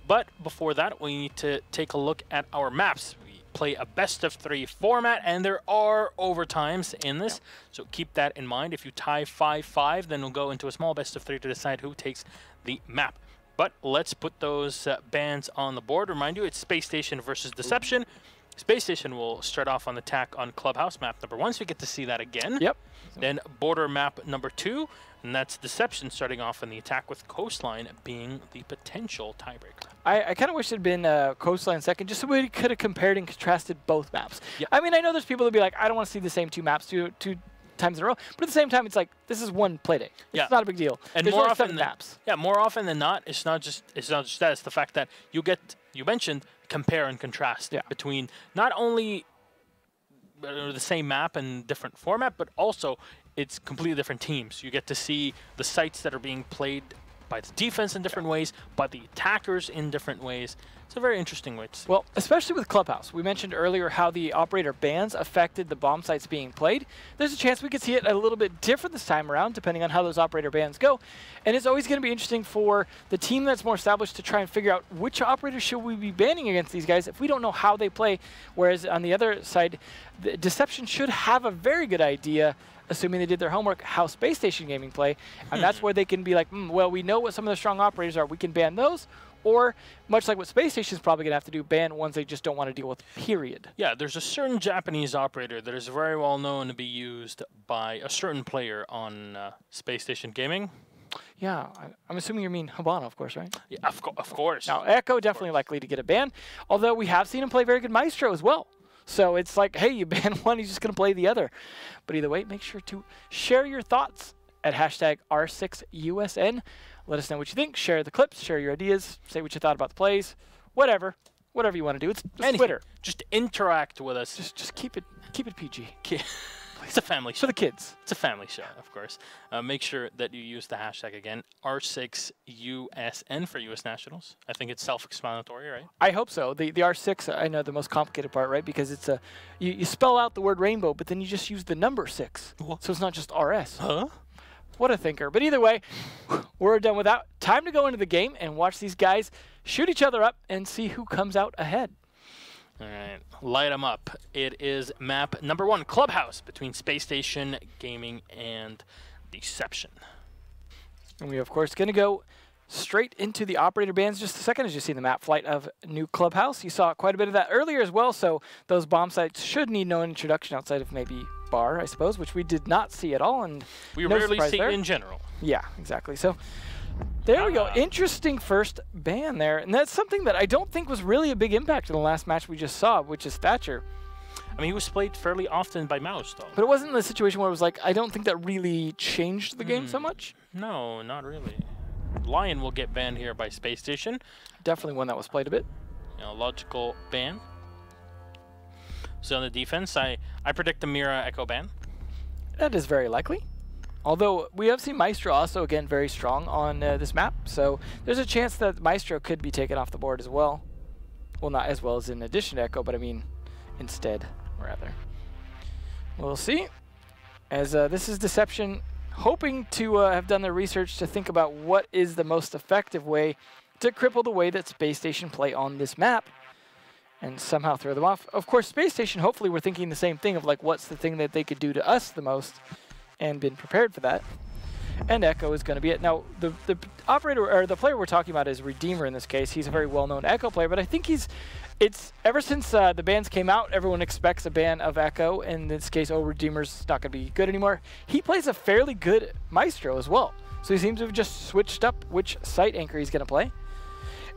But before that, we need to take a look at our maps. We play a best-of-3 format, and there are overtimes in this, so keep that in mind. If you tie 5-5, then we'll go into a small best-of-3 to decide who takes the map. But let's put those bans on the board. Remind you, it's Space Station versus Deception. Space Station will start off on the attack on Clubhouse map number 1, so we get to see that again. Yep. Then border map number 2, and that's Deception starting off on the attack with Coastline being the potential tiebreaker. I kind of wish it had been Coastline second, just so we could have compared and contrasted both maps. Yep. I mean, I know there's people that be like, I don't want to see the same two maps two times in a row, but at the same time, it's like, this is one play day. It's not a big deal. And there's more only often 7 than, maps. Yeah, more often than not, it's not just that. It's the fact that you mentioned compare and contrast between not only the same map and different format, but also it's completely different teams. You get to see the sites that are being played by the defense in different ways, by the attackers in different ways. It's a very interesting way to see. Well, especially with Clubhouse. We mentioned earlier how the operator bans affected the bomb sites being played. There's a chance we could see it a little bit different this time around, depending on how those operator bans go. And it's always going to be interesting for the team that's more established to try and figure out which operator should we be banning against these guys if we don't know how they play. Whereas on the other side, the Deception should have a very good idea, assuming they did their homework, how Space Station Gaming play. And that's where they can be like, well, we know what some of the strong operators are. We can ban those. Or, much like what Space Station is probably going to have to do, ban ones they just don't want to deal with, period. Yeah, there's a certain Japanese operator that is very well known to be used by a certain player on Space Station Gaming. Yeah, I'm assuming you mean Habana, of course, right? Yeah, of course. Now, Echo definitely likely to get a ban, although we have seen him play very good Maestro as well. So it's like, hey, you ban one, he's just going to play the other. But either way, make sure to share your thoughts at hashtag R6USN. Let us know what you think. Share the clips, share your ideas, say what you thought about the plays, whatever you want to do. It's Twitter. Just interact with us. Just keep it PG. It's a family show. For the kids. It's a family show, of course. Make sure that you use the hashtag again, R6USN for U.S. nationals. I think it's self-explanatory, right? I hope so. The R6, I know the most complicated part, right? Because it's you spell out the word rainbow, but then you just use the number 6. What? So it's not just RS. Huh? What a thinker. But either way, we're done with that. Time to go into the game and watch these guys shoot each other up and see who comes out ahead. All right, light them up. It is map number 1, Clubhouse, between Space Station Gaming and Deception. And we, of course, going to go straight into the operator bans just a second as you see the map flight of new Clubhouse. You saw quite a bit of that earlier as well, so those bomb sites should need no introduction outside of maybe Bar, I suppose, which we did not see at all. And we rarely see it in general. Yeah, exactly. So there we go. Interesting first ban there. And that's something that I don't think was really a big impact in the last match we just saw, which is Thatcher. I mean, he was played fairly often by Mouse, though. But it wasn't the situation where it was like, I don't think that really changed the game so much. No, not really. Lion will get banned here by Space Station. Definitely one that was played a bit. Logical ban. So on the defense, I predict the Mira Echo ban. That is very likely. Although we have seen Maestro also, again, very strong on this map. So there's a chance that Maestro could be taken off the board as well. Well, not as well as in addition to Echo, but I mean instead, rather. We'll see. As this is Deception, hoping to have done their research to think about what is the most effective way to cripple the way that Space Station play on this map and somehow throw them off. Of course, Space Station, hopefully we're thinking the same thing of like, what's the thing that they could do to us the most, and been prepared for that. And Echo is going to be it. Now, the operator, or the player we're talking about is Redeemer in this case. He's a very well-known Echo player, but I think it's ever since the bans came out, everyone expects a ban of Echo. In this case, Redeemer's not going to be good anymore. He plays a fairly good Maestro as well. So he seems to have just switched up which site anchor he's going to play.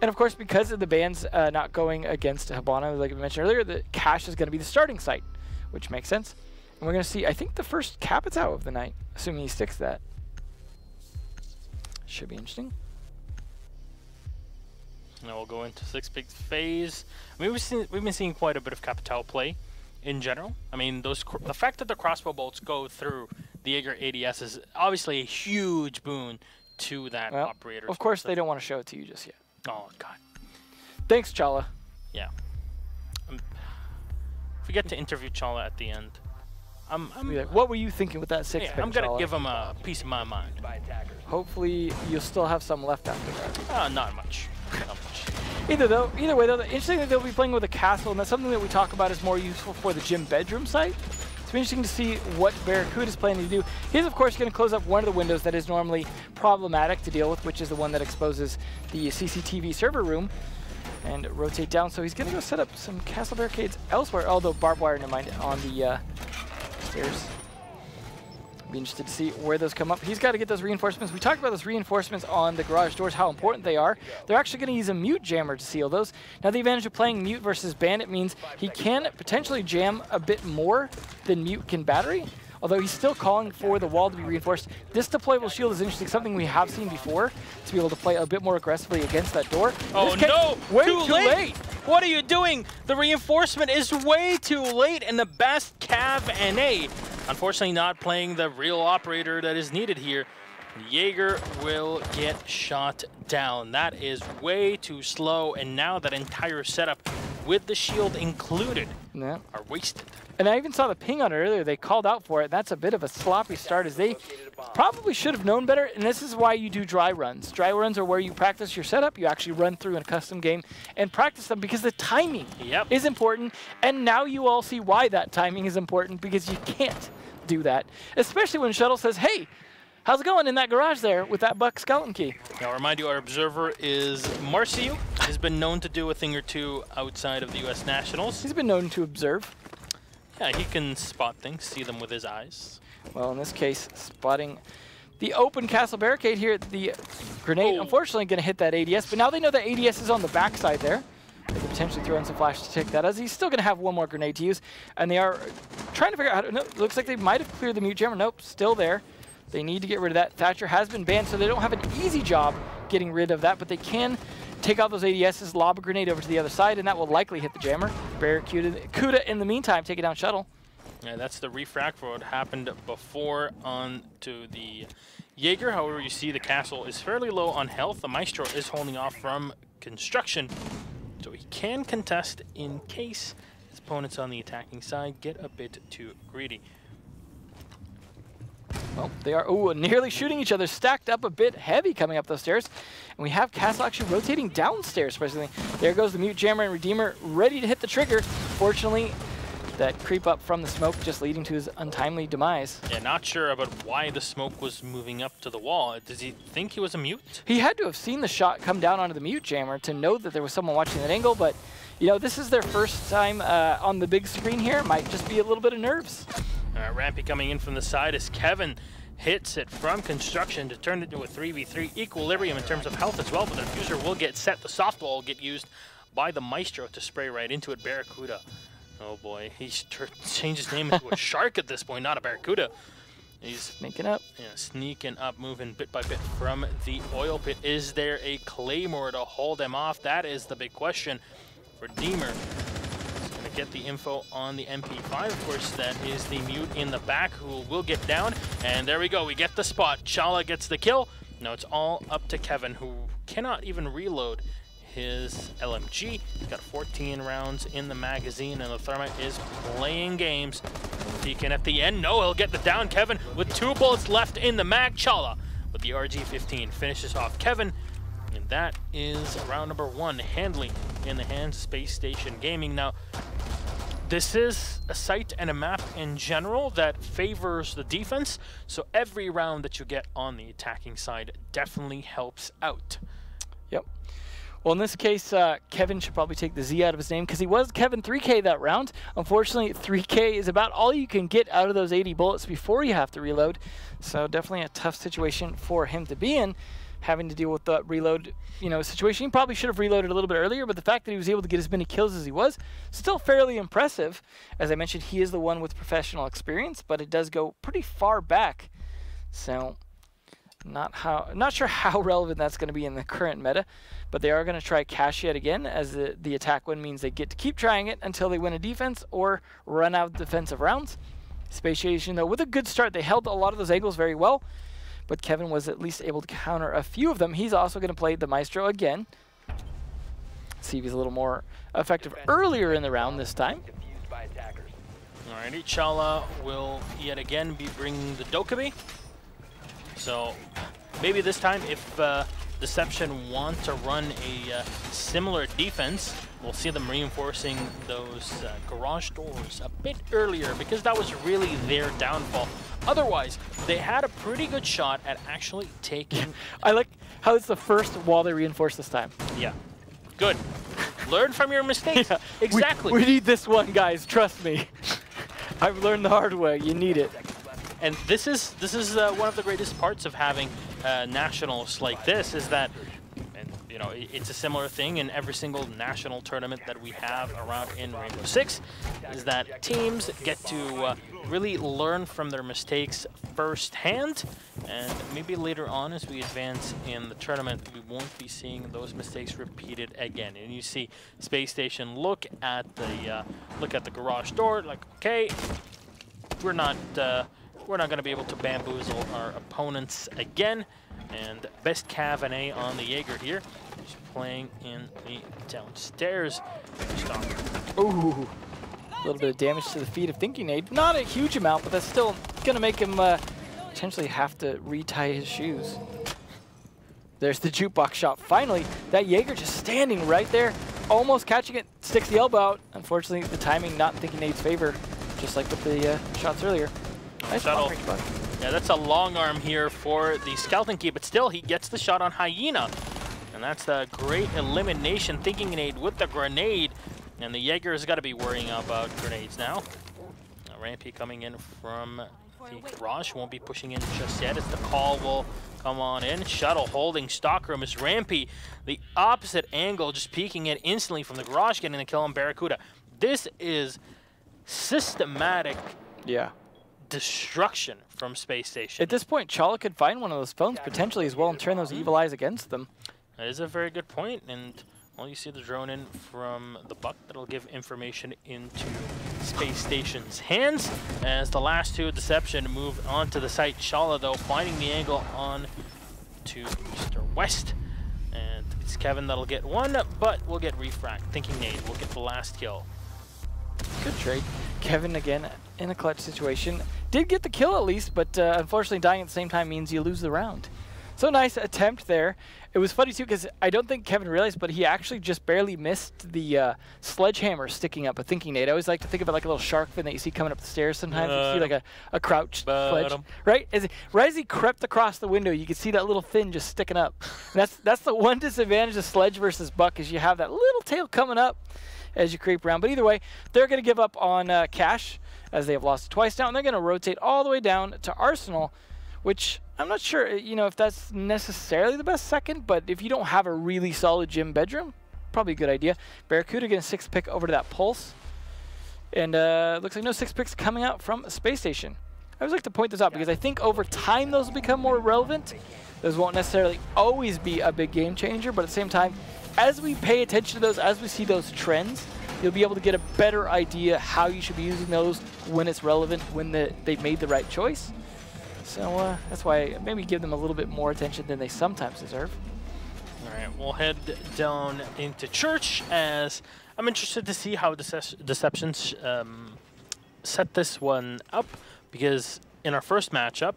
And of course, because of the bans not going against Habana, like I mentioned earlier, the Cache is going to be the starting site, which makes sense. And we're going to see, I think, the first Capitao of the night, assuming he sticks that. Should be interesting. Now we'll go into 6-pick phase. I mean, we've been seeing quite a bit of Capitao play in general. I mean, the fact that the crossbow bolts go through the Jaeger ADS is obviously a huge boon to that operator. Of course, they don't want to show it to you just yet. Oh, God. Thanks, Chala. Yeah. If we get to interview Chala at the end, like, what were you thinking with that 6-pick? I'm going to give him a piece of my mind. Hopefully, you'll still have some left after that. Not much. Not much. Either way, though, interestingly, they'll be playing with a castle, and that's something that we talk about is more useful for the gym bedroom site. It's interesting to see what Barracuda is planning to do. He's, of course, going to close up one of the windows that is normally problematic to deal with, which is the one that exposes the CCTV server room, and rotate down. So he's going to go set up some castle barricades elsewhere, although barbed wire, never mind, on the stairs. Be interested to see where those come up. He's got to get those reinforcements. We talked about those reinforcements on the garage doors, how important they are. They're actually going to use a mute jammer to seal those. Now, the advantage of playing mute versus bandit means he can potentially jam a bit more than mute can battery, although he's still calling for the wall to be reinforced. This deployable shield is interesting, something we have seen before, to be able to play a bit more aggressively against that door. Oh no, way too late. What are you doing? The reinforcement is way too late, and the best Cav NA, unfortunately not playing the real operator that is needed here. Jaeger will get shot down. That is way too slow, and now that entire setup with the shield included are wasted. And I even saw the ping on it earlier. They called out for it. That's a bit of a sloppy start, as they probably should have known better. And this is why you do dry runs. Dry runs are where you practice your setup. You actually run through a custom game and practice them because the timing is important. And now you all see why that timing is important, because you can't do that, especially when Shuttle says, hey, how's it going in that garage there with that Buck Skeleton Key? Now, I'll remind you, our observer is Marcio. He's been known to do a thing or two outside of the U.S. Nationals. He's been known to observe. Yeah, he can spot things, see them with his eyes. Well, in this case, spotting the open castle barricade here, the grenade unfortunately going to hit that ADS, but now they know that ADS is on the backside there. They could potentially throw in some flash to take that, as he's still going to have one more grenade to use, and they are trying to figure out how to, no, looks like they might have cleared the mute jammer. Nope, still there. They need to get rid of that. Thatcher has been banned, so they don't have an easy job getting rid of that, but they can take out those ADSs, lob a grenade over to the other side, and that will likely hit the jammer. Barracuda, in the meantime, taking down Shuttle. Yeah, that's the refract for what happened before on to the Jaeger. However, you see the castle is fairly low on health. The Maestro is holding off from construction, so he can contest in case his opponents on the attacking side get a bit too greedy. Well, they are nearly shooting each other, stacked up a bit heavy coming up those stairs. And we have Castle actually rotating downstairs, presently. There goes the Mute Jammer and Redeemer ready to hit the trigger. Fortunately, that creep up from the smoke just leading to his untimely demise. Yeah, not sure about why the smoke was moving up to the wall. Does he think he was a mute? He had to have seen the shot come down onto the Mute Jammer to know that there was someone watching that angle, but, you know, this is their first time on the big screen here. Might just be a little bit of nerves. Rampy coming in from the side as Kevin hits it from construction to turn it into a 3v3 equilibrium in terms of health as well, but the diffuser will get set. The softball will get used by the Maestro to spray right into it. Barracuda. Oh boy, he's changed his name into a shark at this point, not a Barracuda. He's sneaking up. Yeah, sneaking up, moving bit by bit from the oil pit. Is there a Claymore to hold him off? That is the big question. Redeemer get the info on the MP5. Of course, that is the mute in the back who will get down. And there we go. We get the spot. Chala gets the kill. Now it's all up to Kevin, who cannot even reload his LMG. He's got 14 rounds in the magazine, and the Thermite is playing games. Peeking at the end. No, he'll get the down. Kevin with 2 bullets left in the mag. Chala with the RG-15 finishes off Kevin. And that is round number 1, handily in the hands of Space Station Gaming. Now, this is a site and a map in general that favors the defense, so every round that you get on the attacking side definitely helps out. Yep. Well, in this case, Kevin should probably take the Z out of his name, because he was Kevin 3K that round. Unfortunately, 3K is about all you can get out of those 80 bullets before you have to reload, so definitely a tough situation for him to be in, having to deal with the reload, situation. He probably should have reloaded a little bit earlier, but the fact that he was able to get as many kills as he was, still fairly impressive. As I mentioned, he is the one with professional experience, but it does go pretty far back. So, not sure how relevant that's going to be in the current meta, but they are going to try cash yet again, as the attack win means they get to keep trying it until they win a defense or run out of defensive rounds. Spacestation, though, with a good start, they held a lot of those angles very well, but Kevin was at least able to counter a few of them. He's also going to play the Maestro again. See if he's a little more effective earlier in the round this time. Alrighty, Chala will yet again be bringing the Dokkaebi. So maybe this time, if Deception want to run a similar defense, we'll see them reinforcing those garage doors a bit earlier because that was really their downfall. Otherwise, they had a pretty good shot at actually taking... I like how it's the first wall they reinforced this time. Yeah. Good. Learn from your mistakes. Yeah. Exactly. We need this one, guys. Trust me. I've learned the hard way. You need it. And this is one of the greatest parts of having nationals like this is that, and you know, it's a similar thing in every single national tournament that we have around in Rainbow Six, is that teams get to really learn from their mistakes firsthand, and maybe later on as we advance in the tournament, we won't be seeing those mistakes repeated again. And you see Space Station look at the garage door, like, okay, we're not going to be able to bamboozle our opponents again. And best Cav and A on the Jaeger here. He's playing in the downstairs. Ooh, a little bit of damage to the feet of Thinking Nade. Not a huge amount, but that's still going to make him potentially have to retie his shoes. There's the jukebox shot. Finally, that Jaeger just standing right there, almost catching it, sticks the elbow out. Unfortunately, the timing not in Thinking Nade's favor, just like with the shots earlier. Nice shuttle. Yeah, that's a long arm here for the Skeleton Key, but still he gets the shot on Hyena. And that's a great elimination. Thinking Nade with the grenade. And the Jaeger has got to be worrying about grenades now. Rampy coming in from the garage. Won't be pushing in just yet as the call will come on in. Shuttle holding Stockroom is Rampy. The opposite angle, just peeking in instantly from the garage, getting the kill on Barracuda. This is systematic. Yeah. Destruction from Space Station. At this point, Chala could find one of those phones potentially as well and turn those evil eyes against them. That is a very good point, and well, you see the drone in from the Buck that'll give information into Space Station's hands as the last two Deception move onto the site. Chala, though, finding the angle on to Mr. West, and it's Kevin that'll get one, but we'll get Refract. Thinking Nade will get the last kill. Good trade. Kevin, again, in a clutch situation. Did get the kill at least, but unfortunately dying at the same time means you lose the round. So nice attempt there. It was funny too because I don't think Kevin realized, but he actually just barely missed the sledgehammer sticking up a Thinking Nade. I always like to think of it like a little shark fin that you see coming up the stairs sometimes. You see like a crouched sledge, right? Right as he crept across the window, you could see that little fin just sticking up. And that's the one disadvantage of Sledge versus Buck is you have that little tail coming up as you creep around. But either way, they're going to give up on Cash as they have lost it twice now, and they're going to rotate all the way down to Arsenal, which I'm not sure, you know, if that's necessarily the best second, but if you don't have a really solid gym bedroom, probably a good idea. Barracuda getting a 6th pick over to that Pulse, and looks like no 6 picks coming out from Space Station. I always like to point this out because I think over time those will become more relevant. Those won't necessarily always be a big game changer, but at the same time, as we pay attention to those, as we see those trends, you'll be able to get a better idea how you should be using those when it's relevant, when they've made the right choice. So that's why maybe give them a little bit more attention than they sometimes deserve. All right, we'll head down into church as I'm interested to see how Deceptions set this one up, because in our first matchup,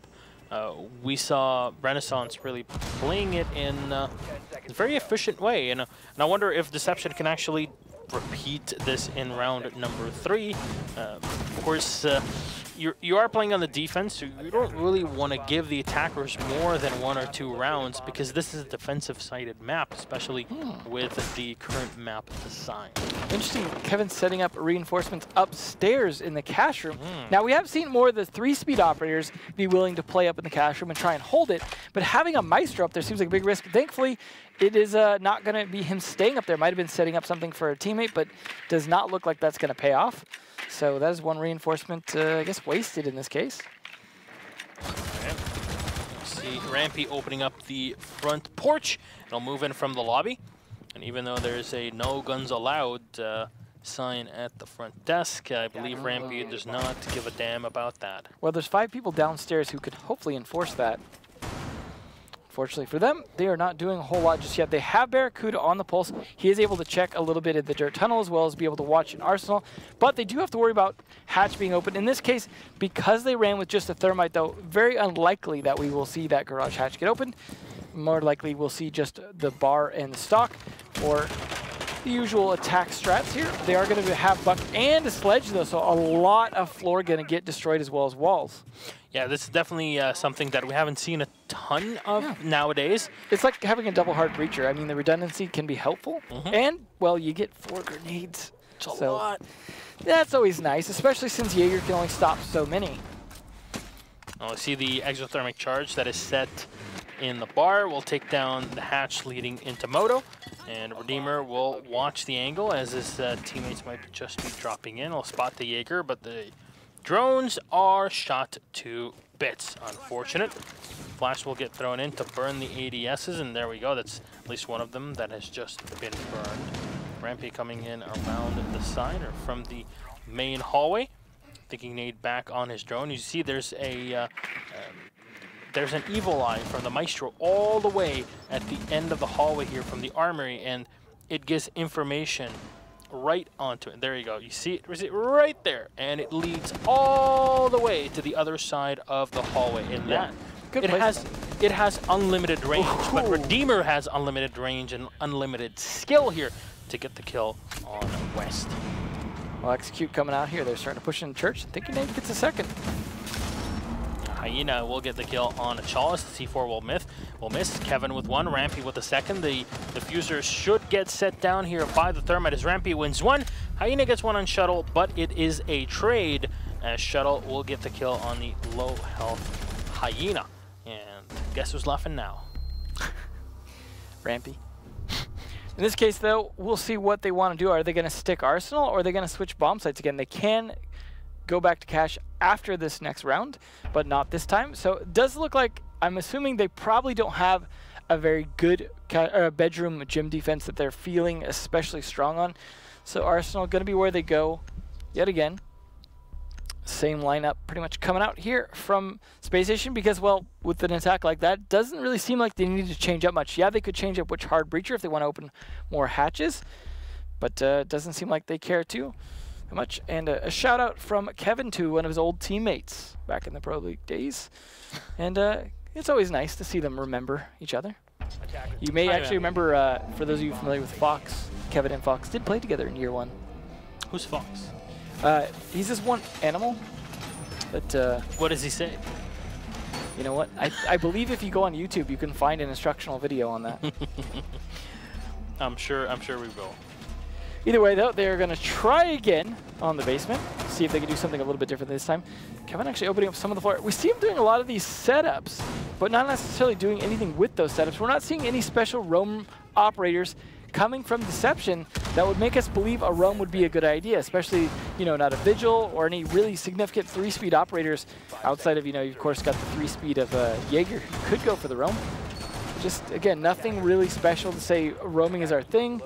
we saw Renaissance really playing it in a very efficient way, and I wonder if Deception can actually repeat this in round number 3. Of course, you are playing on the defense, so you don't really want to give the attackers more than 1 or 2 rounds because this is a defensive-sided map, especially with the current map design. Interesting, Kevin setting up reinforcements upstairs in the cash room. Now, we have seen more of the 3-speed operators be willing to play up in the cash room and try and hold it, but having a Maestro up there seems like a big risk. Thankfully, it is not going to be him staying up there. Might have been setting up something for a teammate, but does not look like that's going to pay off. So that is one reinforcement, I guess, wasted in this case. Okay. See Rampy opening up the front porch. It'll move in from the lobby. And even though there's a no guns allowed sign at the front desk, I believe Rampy does not give a damn about that. Well, there's 5 people downstairs who could hopefully enforce that. Fortunately for them, they are not doing a whole lot just yet. They have Barracuda on the pulse. He is able to check a little bit in the dirt tunnel as well as be able to watch an Arsenal. But they do have to worry about hatch being open. In this case, because they ran with just a thermite, though, very unlikely that we will see that garage hatch get opened. more likely we'll see just the bar and the stock, or the usual attack strats here. They are going to have Buck and a Sledge, though, so a lot of floor going to get destroyed as well as walls. Yeah, this is definitely something that we haven't seen a ton of nowadays. It's like having a double hard breacher. I mean, the redundancy can be helpful, and, well, you get 4 grenades. It's a lot. That's always nice, especially since Jaeger can only stop so many. Oh, see the exothermic charge that is set in the bar. We'll take down the hatch leading into Moto, and Redeemer will watch the angle as his teammates might just be dropping in. He'll spot the Jaeger, but the drones are shot to bits. Unfortunate. Flash will get thrown in to burn the ADSs, and there we go. That's at least one of them that has just been burned. Rampy coming in around the side or from the main hallway. Thinking Nade back on his drone. You see there's a there's an evil eye from the Maestro all the way at the end of the hallway here from the armory, and it gives information right onto it. There you go. You see it right there, and it leads all the way to the other side of the hallway. And it has unlimited range, but Redeemer has unlimited range and unlimited skill here to get the kill on West. Well, Execute coming out here. They're starting to push in Church. Thinking Nade gets a second. Hyena will get the kill on Chalice. The C4 will miss. Kevin with one, Rampy with the second. The diffuser should get set down here by the Thermite as Rampy wins one. Hyena gets one on Shuttle, but it is a trade as Shuttle will get the kill on the low health Hyena. And guess who's laughing now? Rampy. In this case, though, we'll see what they want to do. Are they going to stick Arsenal, or are they going to switch bomb sites again? They can go back to cash after this next round, but not this time. So it does look like, I'm assuming they probably don't have a very good bedroom gym defense that they're feeling especially strong on. So Arsenal going to be where they go yet again. Same lineup pretty much coming out here from Spacestation because, well, with an attack like that, doesn't really seem like they need to change up much. Yeah, they could change up which hard breacher if they want to open more hatches, but doesn't seem like they care too much. And a shout out from Kevin to one of his old teammates back in the Pro League days. And it's always nice to see them remember each other. You may actually remember, for those of you familiar with Fox, Kevin and Fox did play together in year 1. Who's Fox? He's this one animal, but what does he say? You know what? I believe if you go on YouTube, you can find an instructional video on that. I'm sure we will. Either way, though, they're going to try again on the basement, see if they can do something a little bit different this time. Kevin actually opening up some of the floor. We see him doing a lot of these setups, but not necessarily doing anything with those setups. We're not seeing any special roam operators coming from Deception that would make us believe a roam would be a good idea, especially, you know, not a Vigil or any really significant 3-speed operators outside of, you know, you of course got the 3-speed of Jaeger who could go for the roam. Just, again, nothing really special to say roaming is our thing.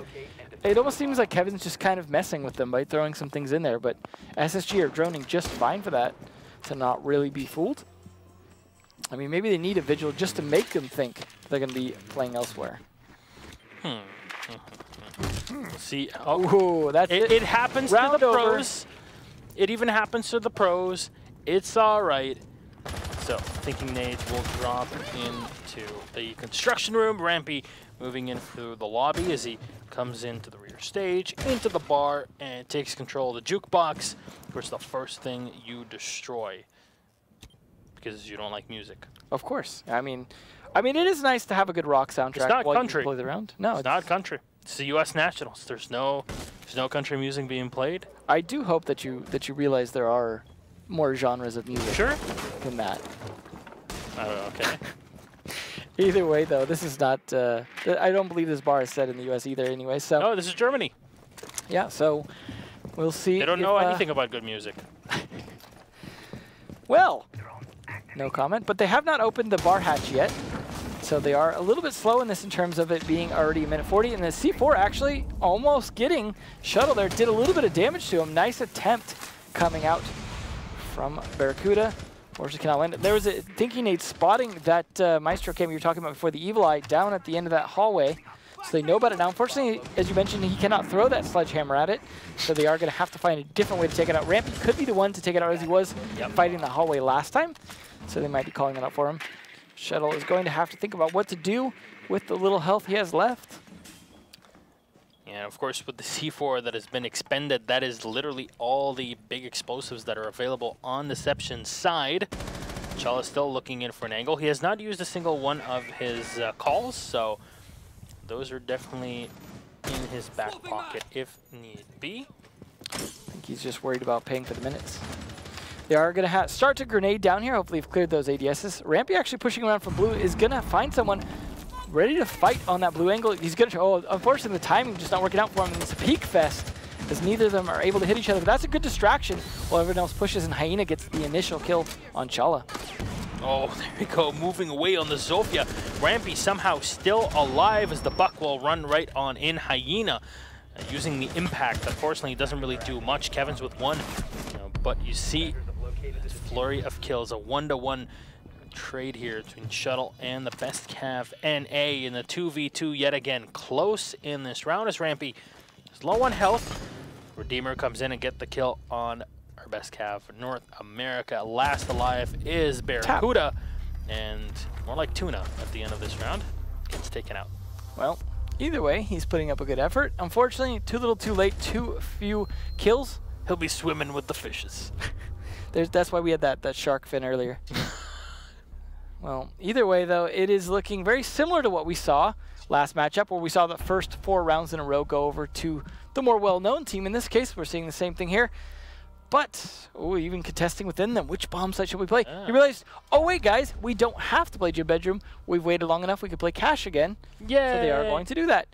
It almost seems like Kevin's just kind of messing with them by throwing some things in there, but SSG are droning just fine for that, to not really be fooled. I mean, maybe they need a Vigil just to make them think they're going to be playing elsewhere. See, that's it happens to the pros. It even happens to the pros. It's all right. So, Thinking Nades will drop into the construction room. Rampy moving in through the lobby as he comes into the rear stage, into the bar, and takes control of the jukebox. Of course, the first thing you destroy because you don't like music. Of course. I mean, it is nice to have a good rock soundtrack. It's not while country. You play the round. No, it's not country. It's the U.S. Nationals. There's no country music being played. I do hope that you realize there are more genres of music than that. Okay. Either way, though, this is not. I don't believe this bar is set in the U.S. either. Anyway, so. No, this is Germany. Yeah, so we'll see. They don't know anything about good music. Well, no comment. But they have not opened the bar hatch yet. So they are a little bit slow in this in terms of it being already a minute 40. And the C4 actually almost getting Shuttle there. Did a little bit of damage to him. Nice attempt coming out from Barracuda. Fortunately cannot win. There was a Thinking Nade spotting that Maestro cam you were talking about before, the Evil Eye, down at the end of that hallway. So they know about it now. Unfortunately, as you mentioned, he cannot throw that sledgehammer at it. So they are going to have to find a different way to take it out. Rampy could be the one to take it out as he was fighting the hallway last time. So they might be calling it out for him. Shuttle is going to have to think about what to do with the little health he has left. And of course, with the C4 that has been expended, that is literally all the big explosives that are available on Deception's side. Chala is still looking in for an angle. He has not used a single one of his calls, so those are definitely in his back pocket if need be. I think he's just worried about paying for the minutes. They are going to start to grenade down here. Hopefully they've cleared those ADSs. Rampy actually pushing around from blue is going to find someone ready to fight on that blue angle. He's going to, oh, unfortunately the timing just not working out for him. And it's a peak fest as neither of them are able to hit each other. But that's a good distraction while everyone else pushes and Hyena gets the initial kill on Chala. Oh, there we go, moving away on the Zofia. Rampy somehow still alive as the buck will run right on in. Hyena using the impact. Unfortunately, it doesn't really do much. Kevin's with one, but you see this flurry of kills, a 1-to-1 trade here between Shuttle and the best Cav NA in the 2v2 yet again. Close in this round as Rampy is low on health. Redeemer comes in and get the kill on our best Cav North America. Last alive is Barracuda, and more like Tuna at the end of this round. Gets taken out. Well, either way, he's putting up a good effort. Unfortunately, too little too late, too few kills. He'll be swimming with the fishes. That's why we had that shark fin earlier. Well, either way, though, it is looking very similar to what we saw last matchup, where we saw the first 4 rounds in a row go over to the more well-known team. In this case, we're seeing the same thing here. But, even contesting within them, which bomb site should we play? You realized, oh wait guys, we don't have to play Gym Bedroom. We've waited long enough, we could play Cash again. Yay! So they are going to do that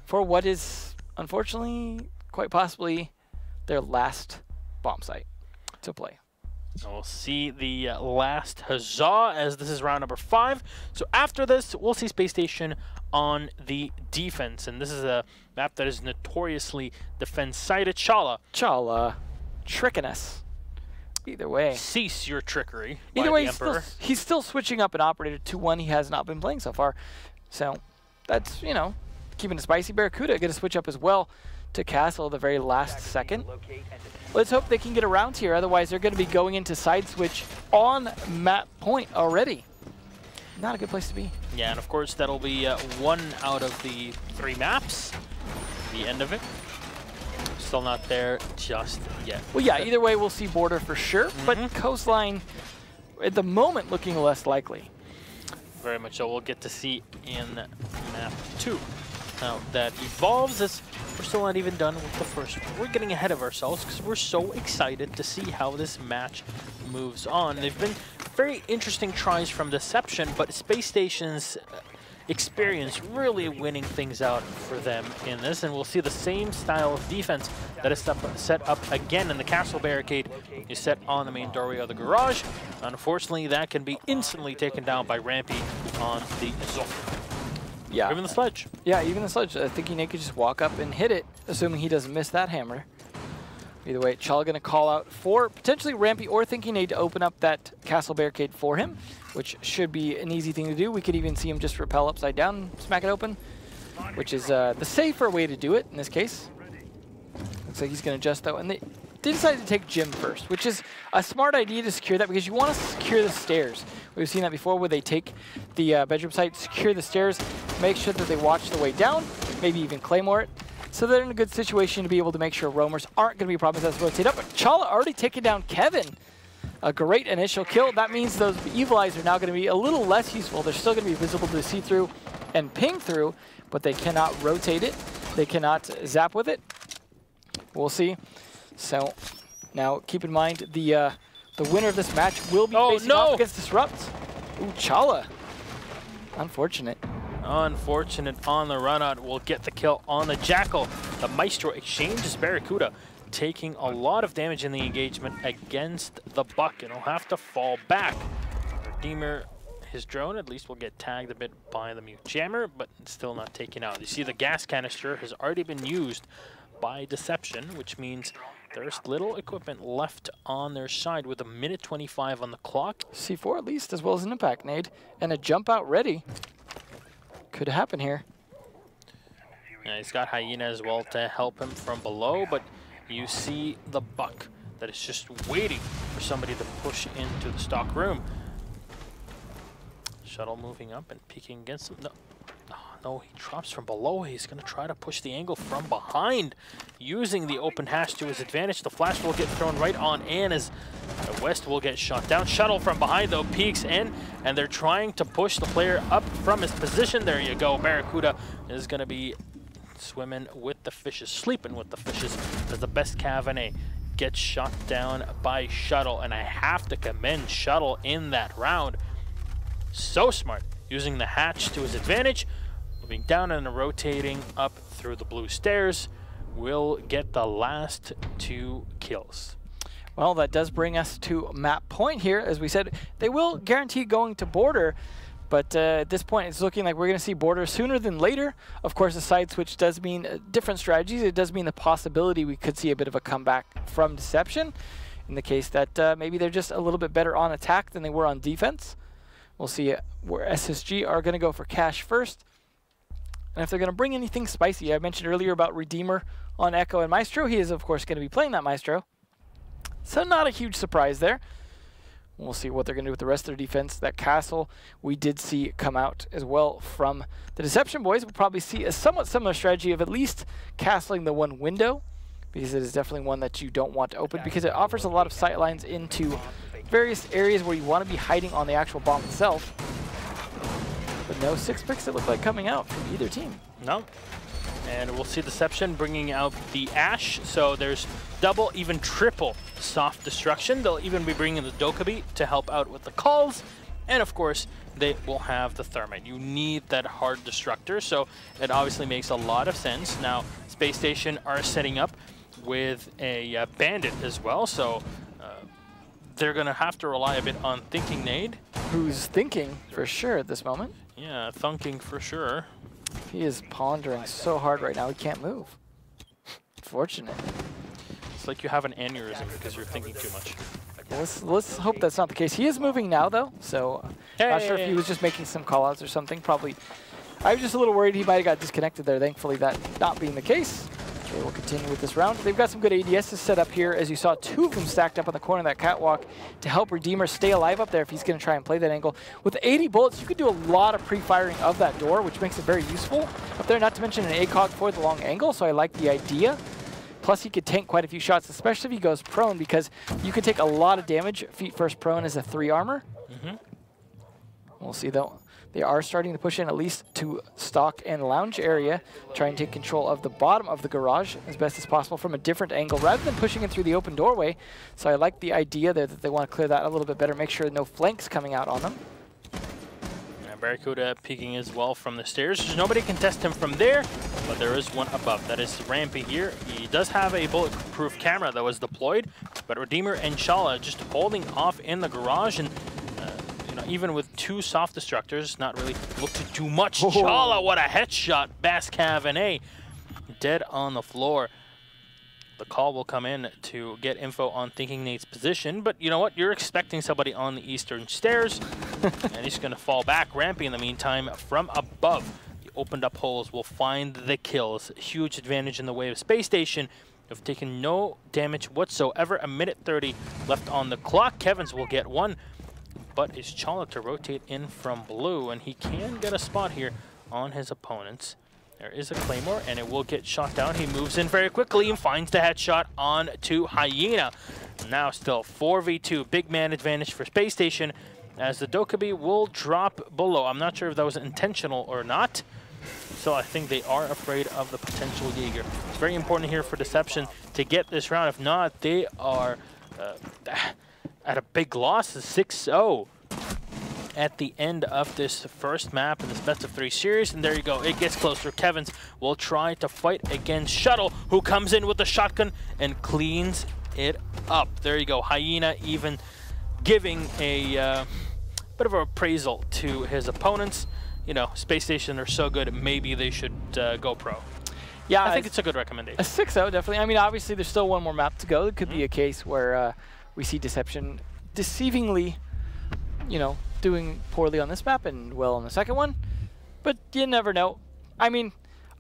for what is, unfortunately, quite possibly their last bomb site to play. We'll see the last huzzah as this is round number 5. So after this, we'll see Space Station on the defense. And this is a map that is notoriously defense-sided. Chala. Tricking us. Either way. Cease your trickery. Either way, he's still switching up an operator to one he has not been playing so far. So that's, keeping it spicy. Barracuda going to switch up as well to Castle the very last second. Let's hope they can get around here. Otherwise, they're going to be going into side switch on map point already. Not a good place to be. Yeah, and of course, that'll be 1 out of the 3 maps. The end of it. Still not there just yet. Well, yeah, either way, we'll see border for sure, but coastline, at the moment, looking less likely. Very much so. We'll get to see in map 2. Now, that evolves as we're still not even done with the first one. We're getting ahead of ourselves because we're so excited to see how this match moves on. They've been very interesting tries from Deception, but Space Station's experience really winning things out for them in this, and we'll see the same style of defense that is set up again in the castle barricade is set on the main doorway of the garage. Unfortunately, that can be instantly taken down by Rampy on the Zofia. Yeah. Even the sledge. Yeah, even the sledge. I think Nate could just walk up and hit it, assuming he doesn't miss that hammer. Either way, Chala going to call out for potentially Rampy or Thinking Nate to open up that castle barricade for him, which should be an easy thing to do. We could even see him just rappel upside down and smack it open, which is the safer way to do it in this case. Looks like he's going to adjust though. And they decided to take Jim first, which is a smart idea to secure that because you want to secure the stairs. We've seen that before where they take the bedroom site, secure the stairs, make sure that they watch the way down, maybe even claymore it. So they're in a good situation to be able to make sure roamers aren't going to be problems as they rotate up. But Chala already taking down Kevin. A great initial kill. That means those evil eyes are now going to be a little less useful. They're still going to be visible to see through and ping through, but they cannot rotate it. They cannot zap with it. We'll see. So now keep in mind the winner of this match will be facing off against Disrupt. Ooh, Chala. Unfortunate. Unfortunate on the run out. Will get the kill on the Jackal. The Maestro exchanges Barracuda, taking a lot of damage in the engagement against the Buck, and he'll have to fall back. Redeemer, his drone, at least will get tagged a bit by the Mute Jammer, but still not taken out. You see the gas canister has already been used by Deception, which means there's little equipment left on their side with 1:25 on the clock. C4 at least, as well as an impact nade, and a jump out ready. Could happen here. And he's got Hyena as well to help him from below, but you see the Buck that is just waiting for somebody to push into the stock room. Shuttle moving up and peeking against him. No, no, he drops from below. He's going to try to push the angle from behind, using the open hatch to his advantage. The flash will get thrown right on in as West will get shot down. Shuttle from behind, though, peeks in, and they're trying to push the player up from his position. There you go. Barracuda is going to be swimming with the fishes, sleeping with the fishes, as the best Cabernet gets shot down by Shuttle. And I have to commend Shuttle in that round. So smart, using the hatch to his advantage, moving down and rotating up through the blue stairs, will get the last 2 kills. Well, that does bring us to map point here. As we said, they will guarantee going to border, but at this point it's looking like we're going to see border sooner than later. Of course, the side switch does mean different strategies. It does mean the possibility we could see a bit of a comeback from Deception, in the case that maybe they're just a little bit better on attack than they were on defense. We'll see where SSG are going to go for cash first. And if they're going to bring anything spicy, I mentioned earlier about Redeemer on Echo and Maestro. He is, of course, going to be playing that Maestro. So not a huge surprise there. We'll see what they're going to do with the rest of their defense. That castle we did see come out as well from the Deception boys. We'll probably see a somewhat similar strategy of at least castling the one window, because it is definitely one that you don't want to open, because it offers a lot of sight lines into various areas where you want to be hiding on the actual bomb itself. But no 6 picks that look like coming out from either team. No. And we'll see Deception bringing out the Ash, so there's double, even triple soft destruction. They'll even be bringing the Dokkaebi to help out with the calls, and of course they will have the Thermite. You need that hard destructor, so it obviously makes a lot of sense. Now Space Station are setting up with a Bandit as well, so they're going to have to rely a bit on Thinking Nade. Who's thinking for sure at this moment. Yeah, thunking for sure. He is pondering so hard right now, he can't move. Fortunate. It's like you have an aneurysm because you're thinking too much. Let's hope that's not the case. He is moving now, though, so not sure if he was just making some callouts or something. Probably. I was just a little worried he might have got disconnected there. Thankfully, that not being the case. They will continue with this round. They've got some good ADSs set up here. As you saw, 2 of them stacked up on the corner of that catwalk to help Redeemer stay alive up there if he's going to try and play that angle. With 80 bullets, you could do a lot of pre-firing of that door, which makes it very useful up there, not to mention an ACOG for the long angle, so I like the idea. Plus, he could tank quite a few shots, especially if he goes prone, because you can take a lot of damage. Feet first prone is a 3 armor. We'll see, though. They are starting to push in at least to stock and lounge area, try and take control of the bottom of the garage as best as possible from a different angle, rather than pushing in through the open doorway. So I like the idea there that they want to clear that a little bit better, make sure no flanks coming out on them. Barracuda peeking as well from the stairs. Nobody can test him from there, but there is one above. That is Rampy here. He does have a bulletproof camera that was deployed, but Redeemer and Shala just holding off in the garage, and even with 2 soft destructors, not really look to do much. Shala, what a headshot. Bascav and A dead on the floor. The call will come in to get info on Thinking Nade's position, but you know what? You're expecting somebody on the eastern stairs, and he's going to fall back. Rampy, in the meantime, from above the opened up holes will find the kills. Huge advantage in the way of Space Station. Have taken no damage whatsoever. 1:30 left on the clock. Kevins will get 1. But it's Chala to rotate in from blue, and he can get a spot here on his opponents. There is a Claymore, and it will get shot down. He moves in very quickly and finds the headshot on to Hyena. Now still 4v2, big man advantage for Space Station, as the Dokkaebi will drop below. I'm not sure if that was intentional or not, so I think they are afraid of the potential Jaeger. It's very important here for Deception to get this round. If not, they are at a big loss, 6-0 at the end of this first map in this best-of-3 series. And there you go, it gets closer. Kevins will try to fight against Shuttle, who comes in with the shotgun and cleans it up. There you go, Hyena even giving a bit of an appraisal to his opponents. You know, Space Station are so good, maybe they should go pro. Yeah, I think it's a good recommendation. A 6-0, definitely. I mean, obviously, there's still one more map to go. It could be a case where we see Deception deceivingly, you know, doing poorly on this map and well on the second one. But you never know. I mean,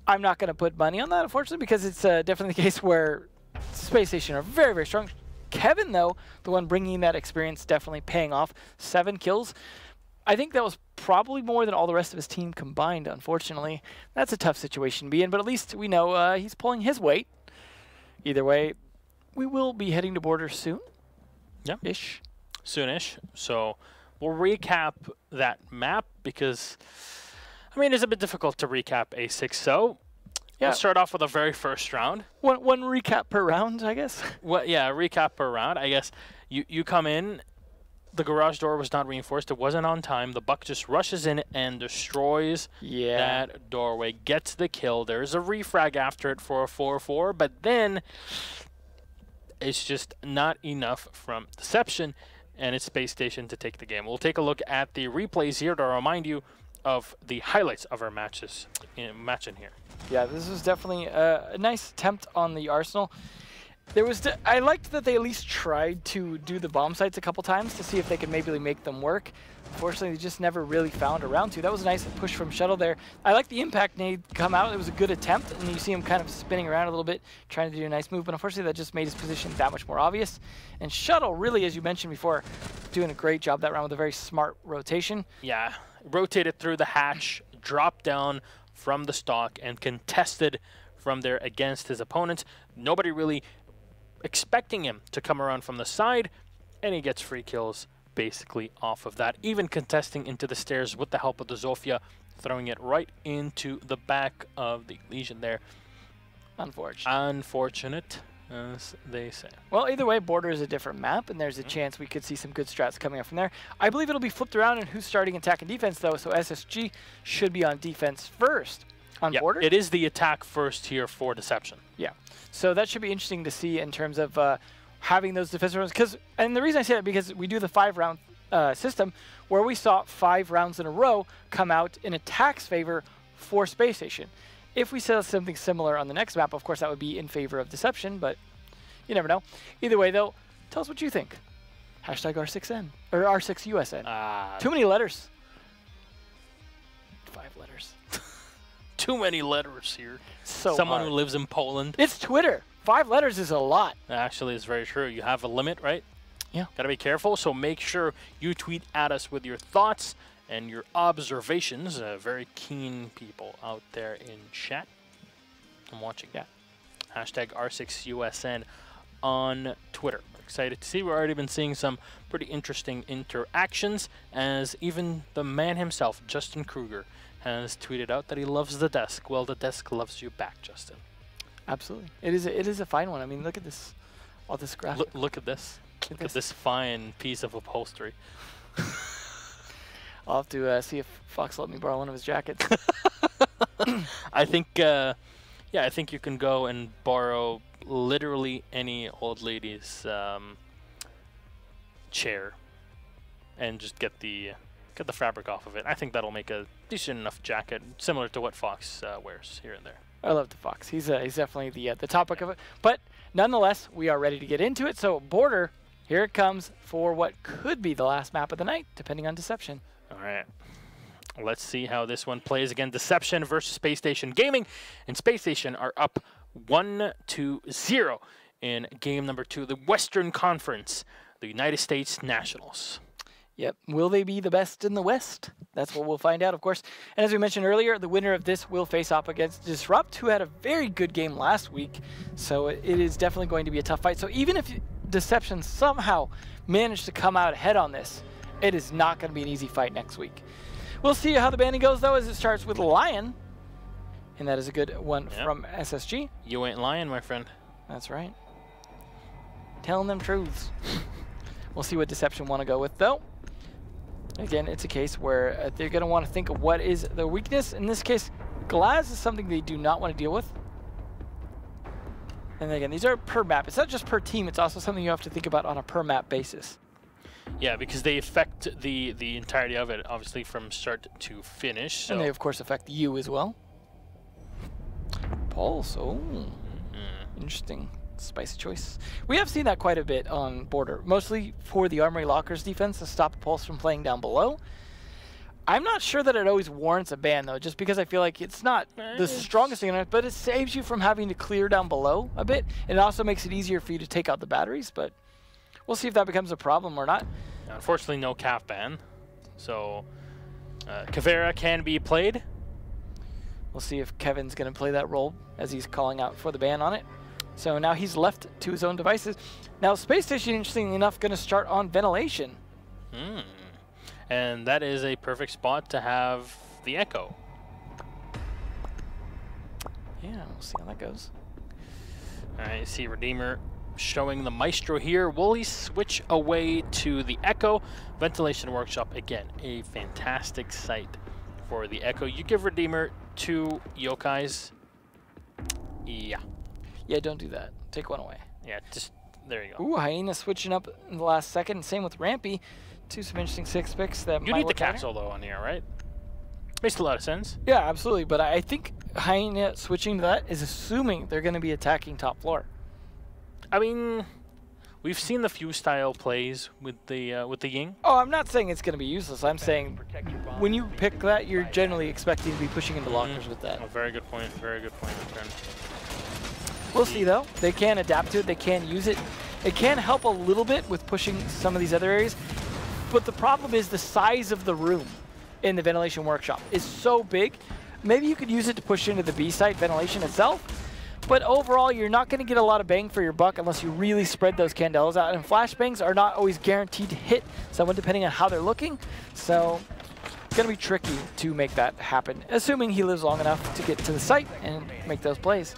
I'm not going to put money on that, unfortunately, because it's definitely the case where Space Station are very, very strong. Kevin, though, the one bringing that experience, definitely paying off. 7 kills. I think that was probably more than all the rest of his team combined, unfortunately. That's a tough situation to be in, but at least we know he's pulling his weight. Either way, we will be heading to border soon. Yeah. Ish. Soonish. So we'll recap that map because, I mean, it's a bit difficult to recap A6. So yeah. We'll start off with the very first round. One recap per round, I guess. Well, yeah, recap per round. I guess you come in. The garage door was not reinforced. It wasn't on time. The Buck just rushes in and destroys that doorway. Gets the kill. There's a refrag after it for a 4-4, but then it's just not enough from Deception, and it's Space Station to take the game. We'll take a look at the replays here to remind you of the highlights of our matches match in here. Yeah, this was definitely a nice attempt on the Arsenal. There was I liked that they at least tried to do the bomb sites a couple times to see if they could maybe make them work. Unfortunately, they just never really found a round to. That was a nice push from Shuttle there. I like the impact nade come out. It was a good attempt, and you see him kind of spinning around a little bit, trying to do a nice move, but unfortunately that just made his position that much more obvious. And Shuttle, really, as you mentioned before, doing a great job that round with a very smart rotation. Yeah, rotated through the hatch, dropped down from the stock, and contested from there against his opponents. Nobody really expecting him to come around from the side, and he gets free kills basically off of that, even contesting into the stairs with the help of the Zofia, throwing it right into the back of the Legion there. Unfortunate, as they say. Well, either way, border is a different map, and there's a chance we could see some good strats coming up from there. I believe it'll be flipped around in who's starting attack and defense, though, so SSG should be on defense first on border. It is the attack first here for Deception. Yeah. So that should be interesting to see in terms of having those defensive rounds. And the reason I say that because we do the 5-round system where we saw 5 rounds in a row come out in attack's favor for Space Station. If we saw something similar on the next map, of course, that would be in favor of Deception, but you never know. Either way, though, tell us what you think. Hashtag R6N, or R6USN. Too many letters. 5 letters. Too many letters here. So Someone hard. who lives in Poland. It's Twitter. 5 letters is a lot. Actually, it's very true. You have a limit, right? Yeah. Got to be careful, so make sure you tweet at us with your thoughts and your observations. Very keen people out there in chat. I'm watching. Yeah. Hashtag R6USN on Twitter. Excited to see. We've already been seeing some pretty interesting interactions, as even the man himself, Justin Kruger, has tweeted out that he loves the desk. Well, the desk loves you back, Justin. Absolutely. It is a fine one. I mean, look at this. All this graphic. Look at this. Look at this fine piece of upholstery. I'll have to see if Fox let me borrow one of his jackets. I think, yeah, I think you can go and borrow literally any old lady's chair and just get the fabric off of it. I think that'll make a decent enough jacket, similar to what Fox wears here and there. I love the Fox. He's definitely the topic of it. But nonetheless, we are ready to get into it. So border, here it comes for what could be the last map of the night, depending on Deception. All right. Let's see how this one plays. Again, Deception versus Space Station Gaming. And Space Station are up 1-0 in game number 2, the Western Conference, the United States Nationals. Yep. Will they be the best in the West? That's what we'll find out, of course. And as we mentioned earlier, the winner of this will face off against Disrupt, who had a very good game last week. So it is definitely going to be a tough fight. So even if Deception somehow managed to come out ahead on this, it is not going to be an easy fight next week. We'll see how the banding goes, though, as it starts with Lion. And that is a good one from SSG. You ain't lying, my friend. That's right. Telling them truths. We'll see what Deception want to go with, though. Again, it's a case where they're going to want to think of what is the weakness. In this case, glass is something they do not want to deal with. And again, these are per map. It's not just per team. It's also something you have to think about on a per map basis. Yeah, because they affect the entirety of it, obviously, from start to finish. So. And they, of course, affect you as well. Pulse. Oh, interesting. Spicy choice. We have seen that quite a bit on border, mostly for the Armory Lockers defense to stop Pulse from playing down below. I'm not sure that it always warrants a ban, though, just because I feel like it's not the strongest thing on it, but it saves you from having to clear down below a bit. And it also makes it easier for you to take out the batteries, but we'll see if that becomes a problem or not. Unfortunately, no cap ban. So Kavera can be played. We'll see if Kevin's going to play that role as he's calling out for the ban on it. So now he's left to his own devices. Now Spacestation, interestingly enough, going to start on ventilation. And that is a perfect spot to have the Echo. Yeah, we'll see how that goes. All right, see Redeemer showing the Maestro here. Will he switch away to the Echo? Ventilation Workshop, again, a fantastic site for the Echo. You give Redeemer 2 yokais. Yeah. Yeah, don't do that. Take one away. Yeah, just, there you go. Ooh, Hyena switching up in the last second. Same with Rampy. Some interesting 6 picks that You might need the work out capsule, though, on here, right? Makes a lot of sense. Yeah, absolutely. But I think Hyena switching to that is assuming they're going to be attacking top floor. I mean, we've seen the Fuse style plays with the Ying. Oh, I'm not saying it's going to be useless. I'm saying when you pick that, you're generally expecting to be pushing into lockers with that. Oh, very good point. Very good point. Return. We'll see, though. They can adapt to it. They can use it. It can help a little bit with pushing some of these other areas. But the problem is the size of the room in the ventilation workshop is so big. Maybe you could use it to push into the B site ventilation itself. But overall, you're not going to get a lot of bang for your buck unless you really spread those candelas out. And flashbangs are not always guaranteed to hit someone depending on how they're looking. So it's going to be tricky to make that happen, assuming he lives long enough to get to the site and make those plays.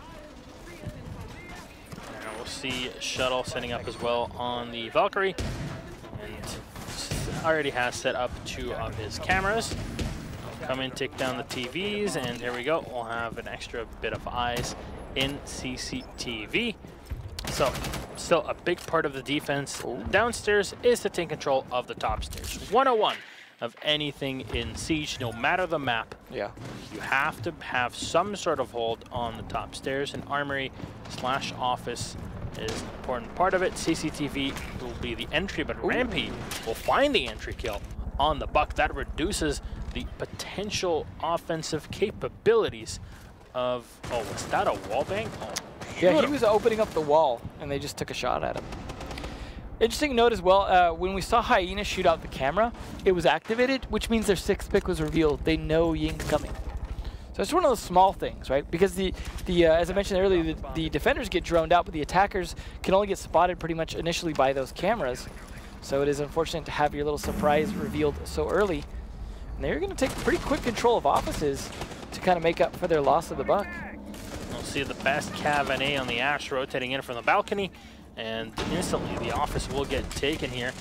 And we'll see Shuttle setting up as well on the Valkyrie. And already has set up 2 of his cameras. Come in, take down the TVs, and here we go. We'll have an extra bit of eyes in CCTV. So, still a big part of the defense downstairs is to take control of the top stairs. 101 of anything in Siege, no matter the map. Yeah. You have to have some sort of hold on the top stairs, and Armory / office is an important part of it. CCTV will be the entry, but Rampy will find the entry kill on the Buck. That reduces the potential offensive capabilities of... Oh, was that a wallbang? Oh, yeah, he was opening up the wall, and they just took a shot at him. Interesting note as well, when we saw Hyena shoot out the camera, it was activated, which means their 6th pick was revealed. They know Ying's coming. So it's one of those small things, right? Because as I mentioned earlier, the defenders get droned out, but the attackers can only get spotted pretty much initially by those cameras. So it is unfortunate to have your little surprise revealed so early. And they're going to take pretty quick control of offices to kind of make up for their loss of the Buck. We'll see the best Cav on the Ash rotating in from the balcony, and instantly the office will get taken here.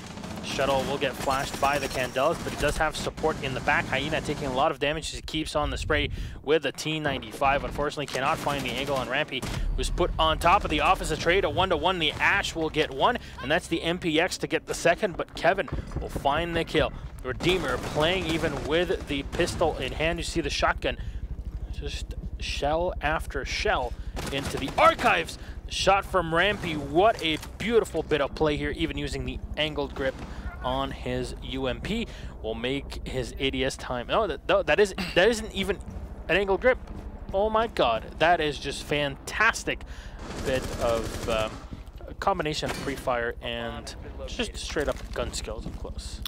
Shuttle will get flashed by the Candelas, but he does have support in the back. Hyena taking a lot of damage as he keeps on the spray with a T95. Unfortunately, cannot find the angle on Rampy, who's put on top of the office. A trade, a 1-to-1. The Ash will get 1, and that's the MPX to get the 2nd, but Kevin will find the kill. Redeemer playing even with the pistol in hand. You see the shotgun, just shell after shell into the archives. Shot from Rampy. What a beautiful bit of play here, even using the angled grip on his UMP will make his ADS time. No, that isn't even an angled grip. Oh my God, that is just fantastic bit of a combination of pre-fire and just straight up gun skills up close.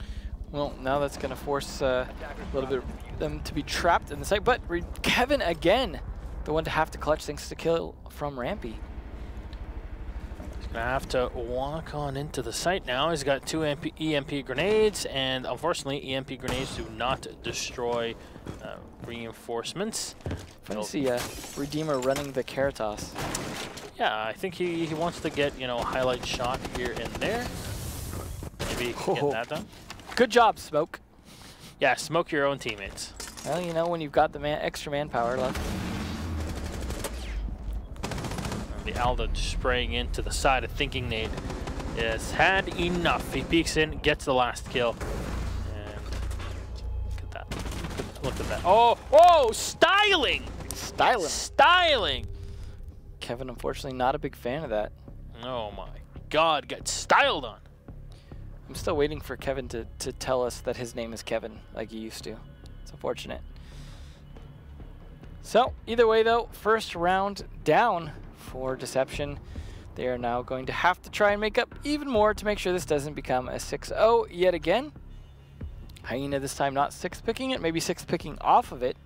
Well, now that's going to force a little bit of them to be trapped in the site, but Kevin again, the one to have to clutch things to kill from Rampy. Gonna have to walk on into the site now. He's got 2 EMP grenades, and unfortunately EMP grenades do not destroy reinforcements. Fun to see Redeemer running the Caritas. Yeah, I think he wants to get, you know, a highlight shot here and there. Maybe he can get that done. Good job, Smoke. Yeah, smoke your own teammates. Well, you know, when you've got the extra manpower left. The Alda spraying into the side of Thinking Nade has had enough. He peeks in, gets the last kill. And look at that. Look at that. Oh, styling! Styling! Kevin, unfortunately, not a big fan of that. Oh my God, got styled on. I'm still waiting for Kevin to tell us that his name is Kevin, like he used to. It's unfortunate. So, either way though, first round down for Deception. They are now going to have to try and make up even more to make sure this doesn't become a 6-0 yet again. Hyena this time not 6-picking it, maybe 6-picking off of it.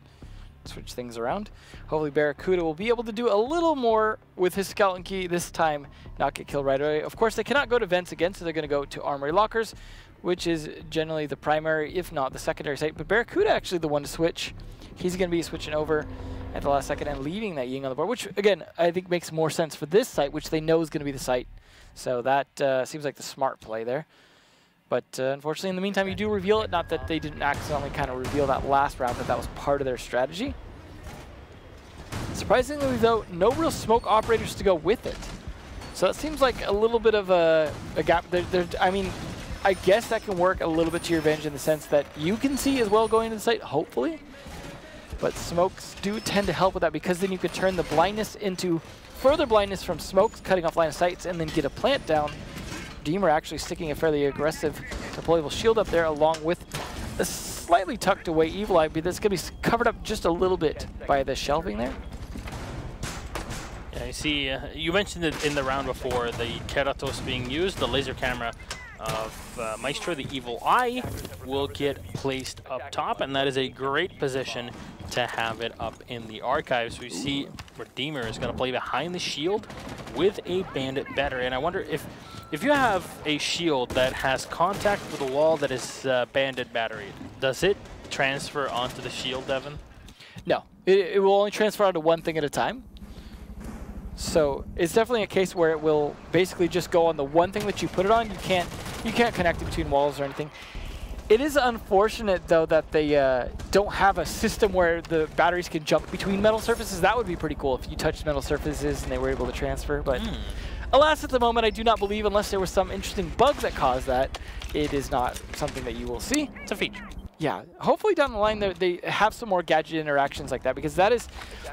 Switch things around. Hopefully Barracuda will be able to do a little more with his Skeleton Key this time, not get killed right away. Of course, they cannot go to vents again, so they're going to go to armory lockers, which is generally the primary, if not the secondary site. But Barracuda actually the one to switch. He's going to be switching over at the last second and leaving that Ying on the board, which, again, I think makes more sense for this site, which they know is going to be the site. So that seems like the smart play there. But unfortunately, in the meantime, you do reveal it. Not that they didn't accidentally kind of reveal that last round, but that was part of their strategy. Surprisingly, though, no real smoke operators to go with it. So that seems like a little bit of a gap. I mean, I guess that can work a little bit to your advantage in the sense that you can see as well going to the site, hopefully. But smokes do tend to help with that because then you could turn the blindness into further blindness from smokes, cutting off line of sights, and then get a plant down. Redeemer actually sticking a fairly aggressive deployable shield up there along with a slightly tucked away Evil Eye, but that's going to be covered up just a little bit by the shelving there. Yeah, you see, you mentioned it in the round before, the Keratos being used, the laser camera of Maestro, the Evil Eye, will get placed up top, and that is a great position to have it up in the archives. We see Redeemer is going to play behind the shield with a Bandit battery, and I wonder if you have a shield that has contact with a wall that is Bandit battery, does it transfer onto the shield, Devin? No, it will only transfer onto one thing at a time. So it's definitely a case where it will basically just go on the one thing that you put it on. You can't connect it between walls or anything. It is unfortunate, though, that they don't have a system where the batteries can jump between metal surfaces. That would be pretty cool if you touched metal surfaces and they were able to transfer. But alas, at the moment, I do not believe, unless there was some interesting bug that caused that, it is not something that you will see. It's a feature. Yeah, hopefully down the line they have some more gadget interactions like that, because that is,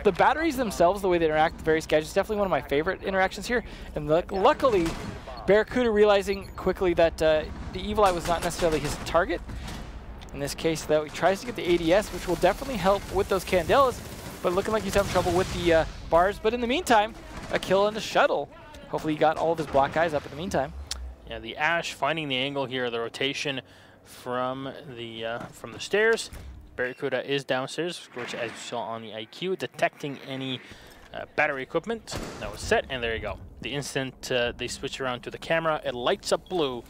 the batteries themselves, the way they interact with various gadgets, definitely one of my favorite interactions here. And luckily, Barracuda realizing quickly that the Evil Eye was not necessarily his target. In this case, though, he tries to get the ADS, which will definitely help with those Candelas, but looking like he's having trouble with the bars. But in the meantime, a kill on the shuttle. Hopefully he got all of his black eyes up in the meantime. Yeah, the Ash finding the angle here, the rotation from the stairs. Barracuda is downstairs, which, as you saw on the IQ, detecting any battery equipment that was set, and there you go. The instant they switch around to the camera, it lights up blue,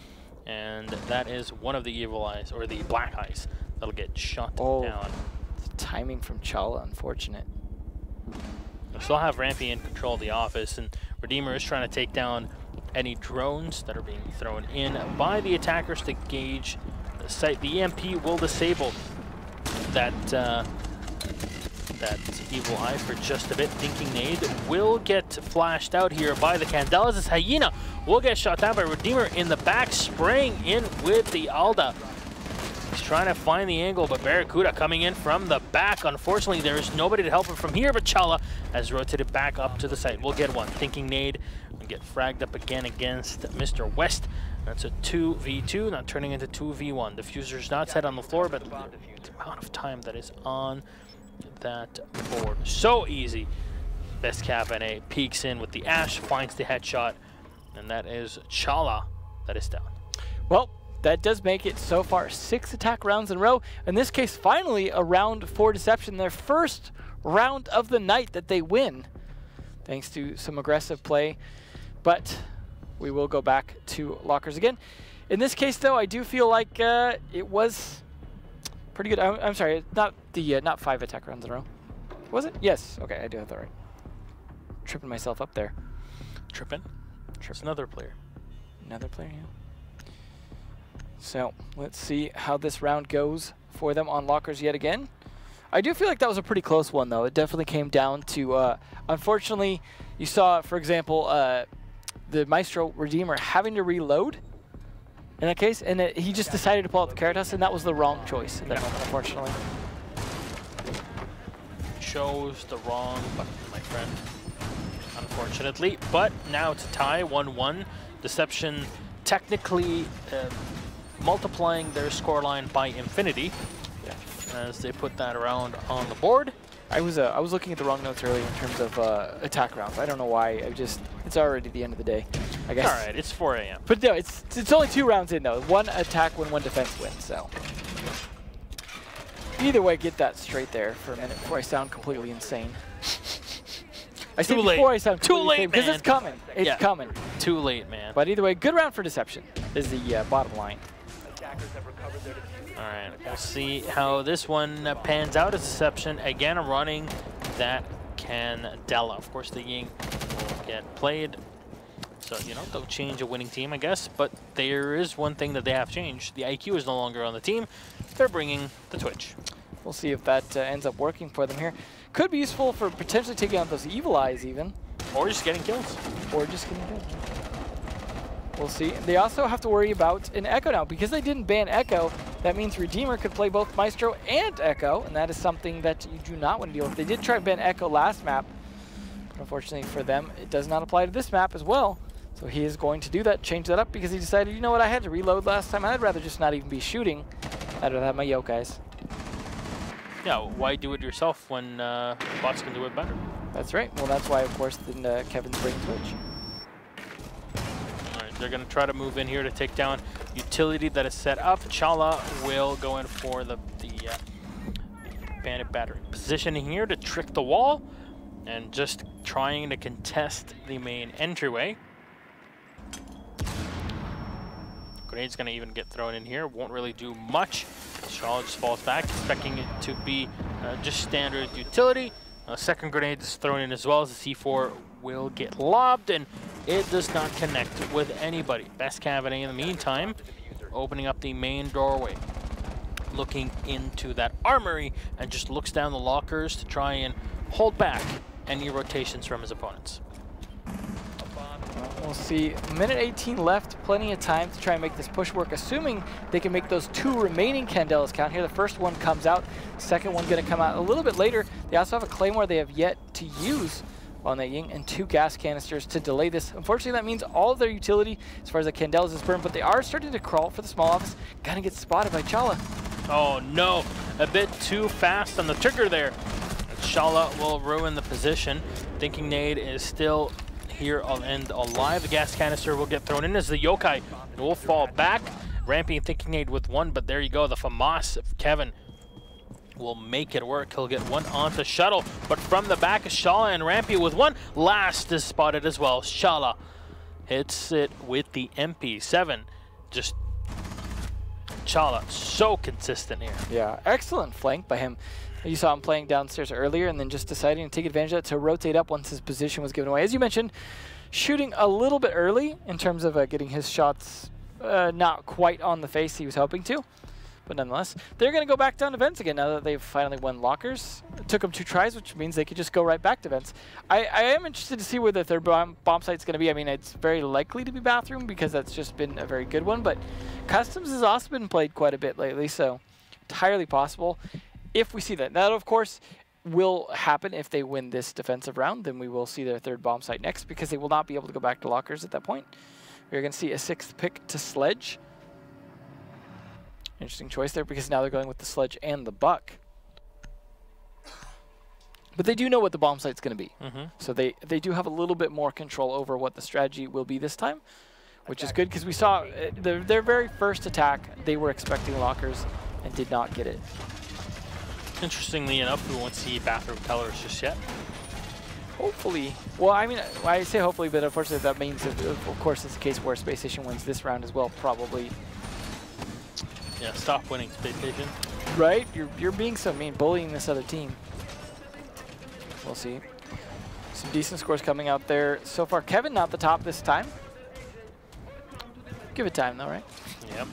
and that is one of the Evil Eyes, or the Black Eyes, that'll get shot down. The timing from Chala, unfortunate. We still have Rampy in control of the office, and Redeemer is trying to take down any drones that are being thrown in by the attackers to gauge the site. The EMP will disable that Evil Eye for just a bit. Thinking Nade will get flashed out here by the Candelas. This Hyena will get shot down by Redeemer in the back, spraying in with the Alda. He's trying to find the angle, but Barracuda coming in from the back. Unfortunately, there is nobody to help him from here, but Chala has rotated back up to the site. We'll get one. Thinking Nade will get fragged up again against Mr. West. That's a 2v2, not turning into 2v1. Diffuser's not set on the floor, but the amount of time that is on that board. So easy. Best Cap NA peeks in with the Ash, finds the headshot, and that is Chala that is down. Well, that does make it so far 6 attack rounds in a row. In this case, finally a round for Deception, their first round of the night that they win, thanks to some aggressive play. But we will go back to lockers again. In this case, though, I do feel like it was pretty good. I'm sorry, not 5 attack rounds in a row. Was it? Yes. Okay, I do have that right. Tripping myself up there. Tripping? It's another player. Another player, yeah. So let's see how this round goes for them on lockers yet again. I do feel like that was a pretty close one, though. It definitely came down to, unfortunately, you saw, for example, the Maestro Redeemer having to reload in that case, and he just decided to pull out the Caritas, and that was the wrong choice at that moment, unfortunately. Chose the wrong button, my friend, unfortunately. But now it's a tie, 1-1. Deception technically multiplying their scoreline by infinity as they put that around on the board. I was looking at the wrong notes earlier in terms of attack rounds. I don't know why. It's already the end of the day, I guess. All right, it's 4 a.m. But no, it's only 2 rounds in though. 1 attack win, 1 defense win. So Either way, get that straight there for a minute before I sound completely insane. I say Too late. before I sound Too completely late, insane, because man. it's coming. It's coming. Too late, man. But either way, good round for Deception is the bottom line. All right, we'll see how this one pans out as Deception. Again, running that Candela. Of course, the Ying will get played. So, you know, they'll change a winning team, I guess. But there is one thing that they have changed. The IQ is no longer on the team. They're bringing the Twitch. We'll see if that ends up working for them here. Could be useful for potentially taking out those Evil Eyes even. Or just getting kills. Or just getting kills. We'll see. They also have to worry about an Echo now. Because they didn't ban Echo, that means Redeemer could play both Maestro and Echo, and that is something that you do not want to deal with. They did try to ban Echo last map, but unfortunately for them, it does not apply to this map as well. So he is going to do that, change that up, because he decided, you know what, I had to reload last time. I'd rather just not even be shooting. I'd rather have my yokais. Yeah, why do it yourself when bots can do it better? That's right. Well, that's why, of course, then Kevin's bringing Twitch. They're going to try to move in here to take down utility that is set up. Chala will go in for the bandit battery. Positioning here to trick the wall and just trying to contest the main entryway. Grenade's going to even get thrown in here. Won't really do much. Chala just falls back, expecting it to be just standard utility. Second grenade is thrown in as well as the C4 will get lobbed, and it does not connect with anybody. Best Cabinet in the meantime, opening up the main doorway, looking into that armory, and just looks down the lockers to try and hold back any rotations from his opponents. We'll see. Minute 18 left, plenty of time to try and make this push work, assuming they can make those two remaining Candelas count here. The first one comes out, second one going to come out a little bit later. They also have a Claymore they have yet to use on that Ying, and 2 gas canisters to delay this. Unfortunately, that means all of their utility as far as the Candelas is burned, but they are starting to crawl for the small office. Gonna get spotted by Chala. Oh no, a bit too fast on the trigger there. Chala will ruin the position. Thinking Nade is still here and alive. The gas canister will get thrown in as the Yokai will fall back. Ramping Thinking Nade with 1, but there you go. The FAMAS of Kevin will make it work. He'll get 1 onto Shuttle, but from the back is Chala and Rampy with 1. Last is spotted as well. Chala hits it with the MP7. Just Chala so consistent here. Yeah, excellent flank by him. You saw him playing downstairs earlier and then just deciding to take advantage of that to rotate up once his position was given away. As you mentioned, shooting a little bit early in terms of getting his shots not quite on the face he was hoping to. But nonetheless, they're going to go back down to vents again now that they've finally won lockers. It took them 2 tries, which means they could just go right back to vents. I am interested to see where the third bomb site's going to be. I mean, it's very likely to be bathroom because that's just been a very good one. But customs has also been played quite a bit lately, so entirely possible if we see that. That, of course, will happen if they win this defensive round. Then we will see their third bomb site next because they will not be able to go back to lockers at that point. We're going to see a 6th pick to Sledge. Interesting choice there because now they're going with the Sledge and the Buck. But they do know what the bomb site's going to be. So they do have a little bit more control over what the strategy will be this time, which is good because we saw their very first attack, they were expecting lockers and did not get it. Interestingly enough, we won't see bathroom tellers just yet. Hopefully. Well, I mean, I say hopefully, but unfortunately that means, of course, it's a case where Spacestation wins this round as well, probably. Yeah, stop winning, Spacestation. Right? You're being so mean, bullying this other team. We'll see. Some decent scores coming out there. So far, Kevin not the top this time. Give it time, though, right? Yep.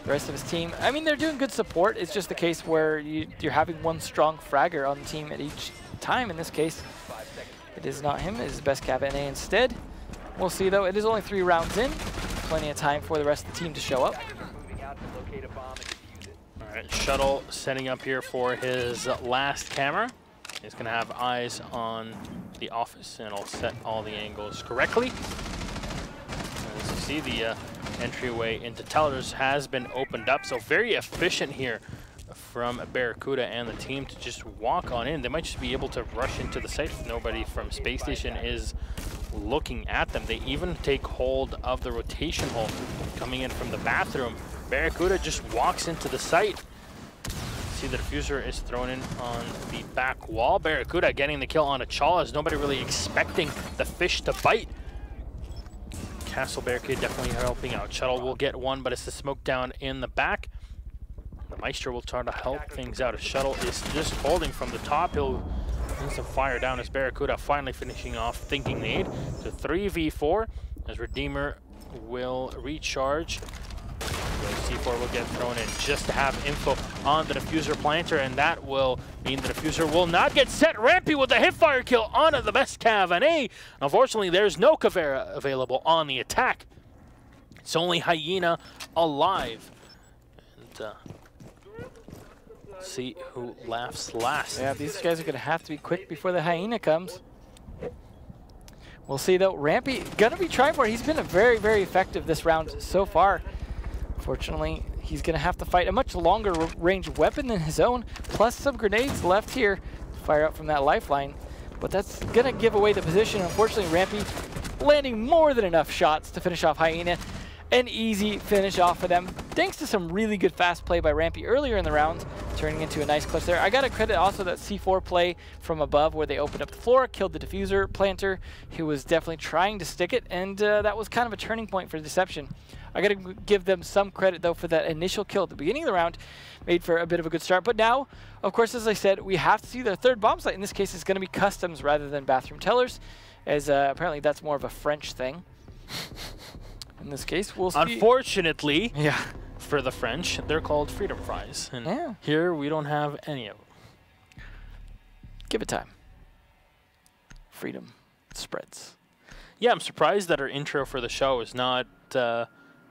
The rest of his team, I mean, they're doing good support. It's just a case where you're having one strong fragger on the team at each time. In this case, it is not him. It is Best Cabinet instead. We'll see, though. It is only 3 rounds in. Plenty of time for the rest of the team to show up. All right, Shuttle setting up here for his last camera. He's going to have eyes on the office, and it'll set all the angles correctly. As you see, the entryway into Tellers has been opened up, so very efficient here from Barracuda and the team to just walk on in. They might just be able to rush into the site if nobody from Space Station is looking at them. They even take hold of the rotation hole coming in from the bathroom. Barracuda just walks into the site. See, the diffuser is thrown in on the back wall. Barracuda getting the kill on a Chala, as nobody really expecting the fish to bite. Castle Barricade definitely helping out. Shuttle will get one, but it's the smoke down in the back. The Maestro will try to help things out. As Shuttle is just holding from the top. He'll need some fire down as Barracuda finally finishing off Thinking Nade. So 3v4 as Redeemer will recharge. The C4 will get thrown in just to have info on the diffuser planter, and that will mean the diffuser will not get set. Rampy with the hipfire kill onto the best Cav and A. Unfortunately, there's no Caveira available on the attack. It's only Hyena alive. And see who laughs last. Yeah, these guys are going to have to be quick before the Hyena comes. We'll see, though. Rampy going to be trying for it. He's been very, very effective this round so far. Fortunately, he's going to have to fight a much longer range weapon than his own, plus some grenades left here to fire out from that lifeline. But that's going to give away the position. Unfortunately, Rampy landing more than enough shots to finish off Hyena. An easy finish off for them, thanks to some really good fast play by Rampy earlier in the round, turning into a nice clutch there. I got to credit also that C4 play from above where they opened up the floor, killed the diffuser planter, who was definitely trying to stick it, and that was kind of a turning point for Deception. I got to give them some credit, though, for that initial kill at the beginning of the round. Made for a bit of a good start. But now, of course, as I said, we have to see their third bomb site. In this case, it's going to be customs rather than bathroom tellers, as apparently that's more of a French thing. In this case, we'll see. Unfortunately, yeah, for the French, they're called freedom fries. And yeah, here we don't have any of them. Give it time. Freedom spreads. Yeah, I'm surprised that our intro for the show is not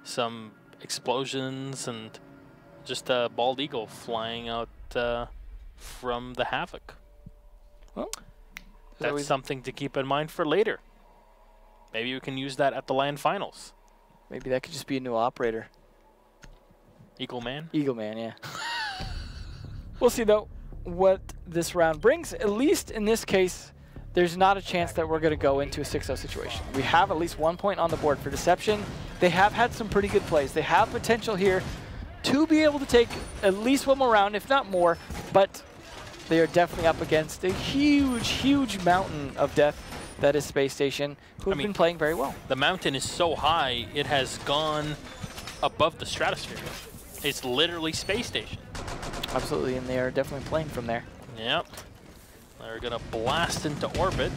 some explosions and just a bald eagle flying out from the Havoc. Well, that's something to keep in mind for later. Maybe we can use that at the LAN finals. Maybe that could just be a new operator. Eagle Man? Eagle Man, yeah. We'll see, though, what this round brings. At least in this case, there's not a chance that we're going to go into a 6-0 situation. We have at least 1 point on the board for Deception. They have had some pretty good plays. They have potential here to be able to take at least one more round, if not more, but they are definitely up against a huge, huge mountain of death that is Space Station, who have been playing very well. The mountain is so high, it has gone above the stratosphere. It's literally Space Station. Absolutely, and they are definitely playing from there. Yep. They're going to blast into orbit.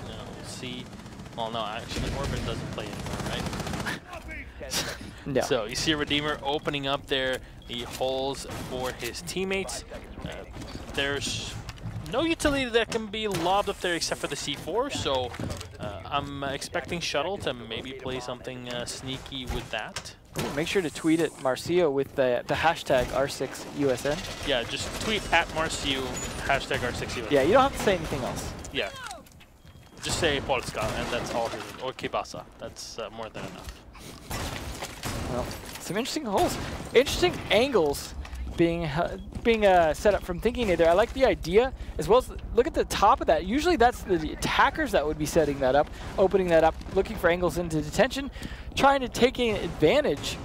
Now we'll see. Well, no, actually, orbit doesn't play anymore, right? No. So you see Redeemer opening up there the holes for his teammates. There's no utility that can be lobbed up there except for the C4, so I'm expecting Shuttle to maybe play something sneaky with that. Make sure to tweet at Marcio with the hashtag R6USN. Yeah, just tweet at Marcio, hashtag R6USN. Yeah, you don't have to say anything else. Yeah. Just say Polska, and that's all. Or Kibasa. That's more than enough. Well, some interesting holes. Interesting angles being set up from Thinking Nade there. I like the idea, as well as look at the top of that. Usually that's the attackers that would be setting that up, opening that up, looking for angles into detention, trying to take advantage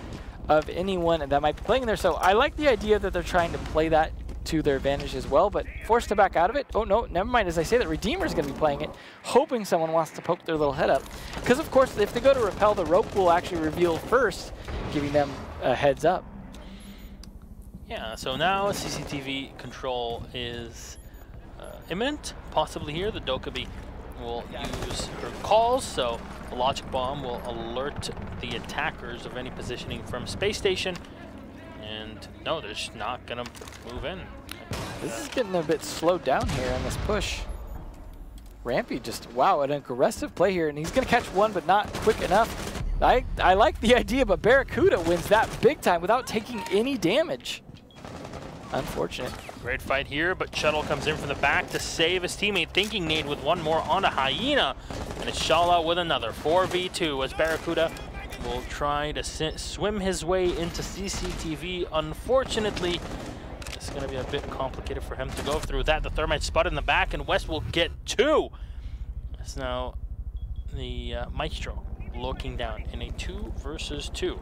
of anyone that might be playing there. So I like the idea that they're trying to play that to their advantage as well, but forced to back out of it. Oh no, never mind. As I say that, Redeemer's going to be playing it, hoping someone wants to poke their little head up. Because of course, if they go to repel, the rope will actually reveal first, giving them a heads up. Yeah, so now CCTV control is imminent, possibly here. The Dokkaebi will use her calls, so the logic bomb will alert the attackers of any positioning from Space Station. And no, they're just not going to move in. This is getting a bit slowed down here on this push. Rampy just, wow, an aggressive play here, and he's going to catch one, but not quick enough. I like the idea, but Barracuda wins that big time without taking any damage. Unfortunate. Great fight here, but Shuttle comes in from the back to save his teammate. Thinking Nade with one more on a Hyena, and it's Shala with another 4v2 as Barracuda will try to swim his way into CCTV. Unfortunately, it's going to be a bit complicated for him to go through that. The Thermite spot in the back, and West will get two. It's now the Maestro looking down in a 2 versus 2.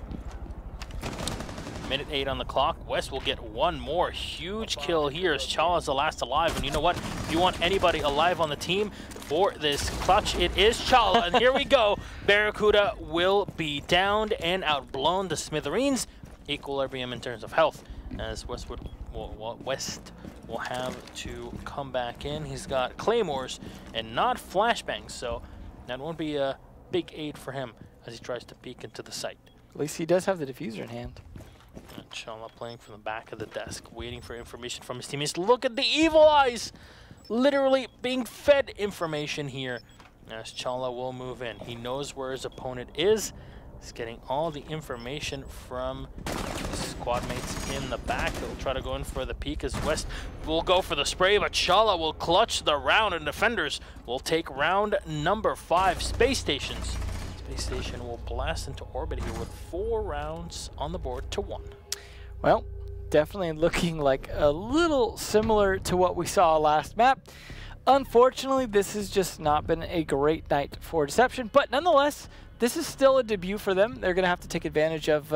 Minute 8 on the clock. West will get one more huge kill here as Chala's the last alive. And you know what? If you want anybody alive on the team for this clutch, it is Chala. And here we go. Barracuda will be downed and outblown to smithereens. Equilibrium in terms of health, as West will have to come back in. He's got claymores and not flashbangs, so that won't be a big aid for him as he tries to peek into the site. At least he does have the diffuser in hand. And Chala playing from the back of the desk, waiting for information from his teammates. Look at the evil eyes! Literally being fed information here as Chala will move in. He knows where his opponent is. He's getting all the information from his squad mates in the back. He'll try to go in for the peek as West will go for the spray, but Chala will clutch the round, and defenders will take round number 5. Space Stations. Space Station will blast into orbit here with 4 rounds on the board to 1. Well, definitely looking like a little similar to what we saw last map. Unfortunately, this has just not been a great night for Deception, but nonetheless, this is still a debut for them. They're going to have to take advantage of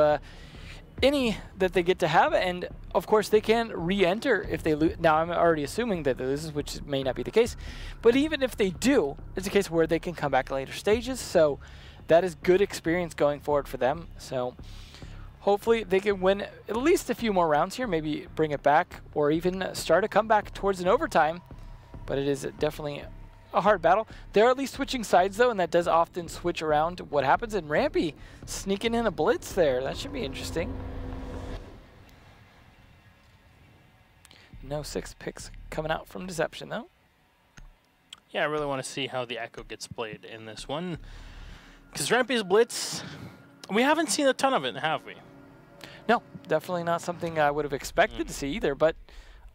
any that they get to have, and of course they can re-enter if they lose. Now, I'm already assuming that they lose, which may not be the case, but even if they do, it's a case where they can come back later stages, so that is good experience going forward for them. So hopefully they can win at least a few more rounds here, maybe bring it back, or even start a comeback towards an overtime. But it is definitely a hard battle. They're at least switching sides, though, and that does often switch around what happens. And Rampy sneaking in a blitz there. That should be interesting. No 6 picks coming out from Deception, though. Yeah, I really want to see how the Echo gets played in this one. Because Rampy's blitz, we haven't seen a ton of it, have we? No, definitely not something I would have expected to see either, but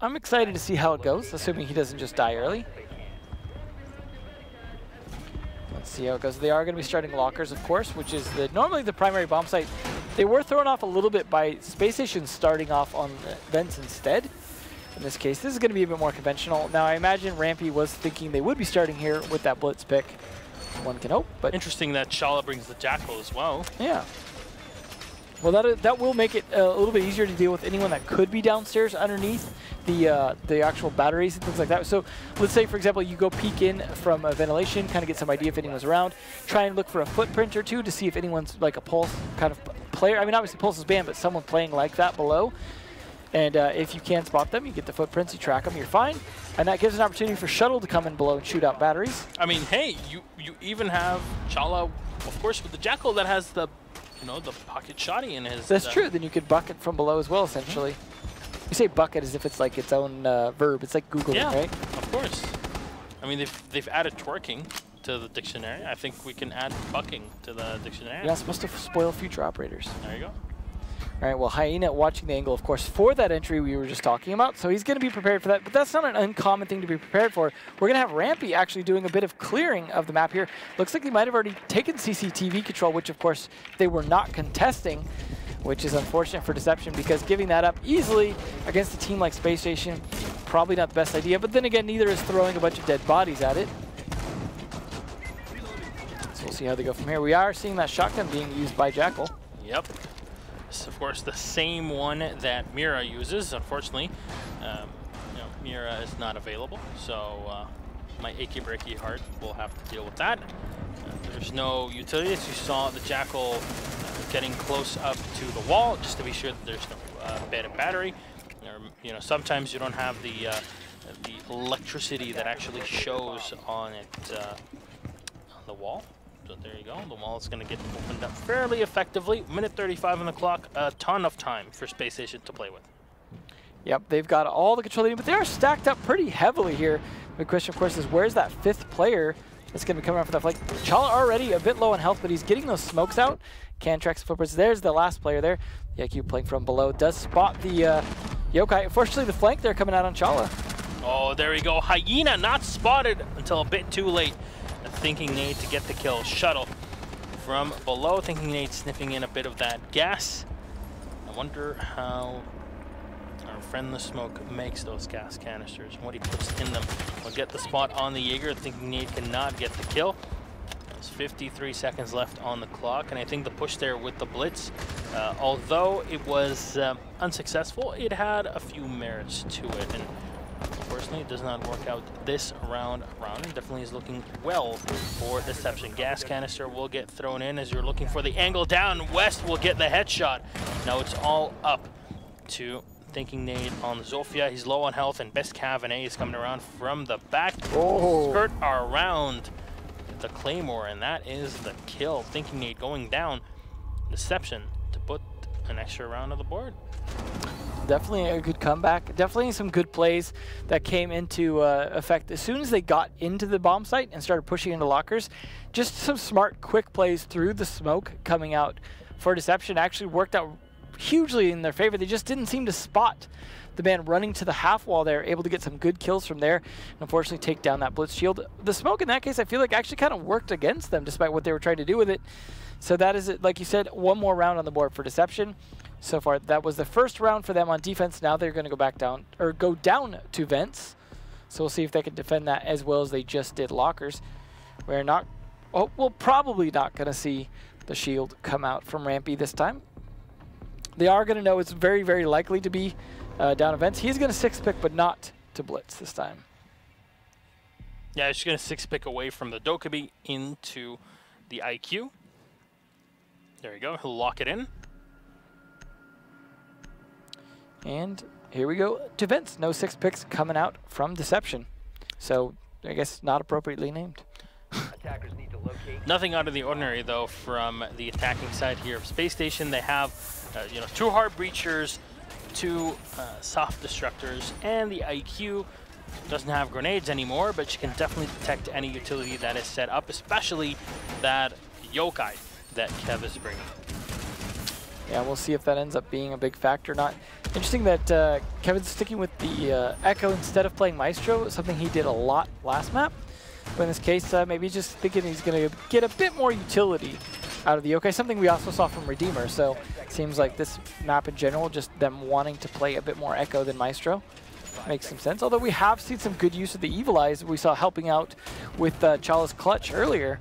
I'm excited to see how it goes, assuming he doesn't just die early. Let's see how it goes. They are going to be starting lockers, of course, which is normally the primary bomb site. They were thrown off a little bit by Space Station starting off on vents instead. In this case, this is going to be a bit more conventional. Now, I imagine Rampy was thinking they would be starting here with that blitz pick. One can hope, but interesting that Chala brings the Jackal as well. Yeah. Well, that will make it a little bit easier to deal with anyone that could be downstairs underneath the actual batteries and things like that. So let's say, for example, you go peek in from ventilation, kind of get some idea if anyone's around, try and look for a footprint or two to see if anyone's like a Pulse kind of player. I mean, obviously Pulse is banned, but someone playing like that below. And if you can spot them, you get the footprints, you track them, you're fine. And that gives an opportunity for Shuttle to come in below and shoot out batteries. I mean, hey, you even have Chala, of course, with the Jackal that has the, you know, the pocket shotty in his. That's true. Then you could bucket from below as well, essentially. You say bucket as if it's like its own verb. It's like Googling, yeah, right? Of course. I mean, they've added twerking to the dictionary. I think we can add bucking to the dictionary. You're not supposed to spoil future operators. There you go. All right, well, Hyena watching the angle, of course, for that entry we were just talking about, so he's going to be prepared for that, but that's not an uncommon thing to be prepared for. We're going to have Rampy actually doing a bit of clearing of the map here. Looks like they might have already taken CCTV control, which, of course, they were not contesting, which is unfortunate for Deception, because giving that up easily against a team like Space Station, probably not the best idea, but then again, neither is throwing a bunch of dead bodies at it. So we'll see how they go from here. We are seeing that shotgun being used by Jackal. Yep. Of course, the same one that Mira uses. Unfortunately, you know, Mira is not available, so my achy breaky heart will have to deal with that. There's no utility. As you saw the Jackal getting close up to the wall, just to be sure that there's no abandoned battery. Or, you know, sometimes you don't have the electricity that actually shows on it on the wall. So there you go. The wall is going to get opened up fairly effectively. Minute 35 on the clock. A ton of time for Space Station to play with. Yep, they've got all the control, but they are stacked up pretty heavily here. The question, of course, is where's that 5th player that's going to be coming out for that flank? Chala already a bit low on health, but he's getting those smokes out. Can track some footprints. There's the last player there. The IQ playing from below does spot the Yokai. Unfortunately, the flank there coming out on Chala. Oh, there we go. Hyena not spotted until a bit too late. Thinking Nate to get the kill. Shuttle from below. Thinking Nate sniffing in a bit of that gas. I wonder how our friend the Smoke makes those gas canisters. What he puts in them. We'll get the spot on the Jaeger. Thinking Nate cannot get the kill. As 53 seconds left on the clock, and I think the push there with the blitz, although it was unsuccessful, it had a few merits to it, and unfortunately it does not work out this round. Definitely is looking well for Deception. Gas canister will get thrown in as you're looking for the angle down. West will get the headshot. Now it's all up to Thinking Nade on Zofia. He's low on health, and Best Cavenet is coming around from the back. Skirt around the Claymore, and that is the kill. Thinking Nade going down. Deception to put an extra round on the board. Definitely a good comeback. Definitely some good plays that came into effect as soon as they got into the bomb site and started pushing into lockers. Just some smart, quick plays through the smoke coming out for Deception actually worked out hugely in their favor. They just didn't seem to spot the man running to the half wall there, able to get some good kills from there, and unfortunately take down that blitz shield. The smoke in that case, I feel like actually kind of worked against them despite what they were trying to do with it. So that is, like you said, one more round on the board for Deception. So far, that was the first round for them on defense. Now they're going to go back down, or go down to vents. So we'll see if they can defend that as well as they just did lockers. We're not, we're probably not going to see the shield come out from Rampy this time. They are going to know it's very, very likely to be down events. He's going to 6-pick, but not to blitz this time. Yeah, he's going to 6-pick away from the Dokkaebi into the IQ. There we go. He'll lock it in. And here we go to vents. No 6-picks coming out from Deception. So I guess not appropriately named. Attackers need to locate. Nothing out of the ordinary, though, from the attacking side here of Space Station. They have, you know, 2 hard breachers, 2 soft destructors, and the IQ doesn't have grenades anymore, but she can definitely detect any utility that is set up, especially that yokai that Kev is bringing. Yeah, we'll see if that ends up being a big factor or not. Interesting that Kevin's sticking with the Echo instead of playing Maestro, something he did a lot last map. But in this case, maybe he's just thinking he's going to get a bit more utility out of the yokai, something we also saw from Redeemer. So it seems like this map in general, just them wanting to play a bit more Echo than Maestro. Makes some sense. Although we have seen some good use of the Evil Eyes we saw helping out with Chala's clutch earlier.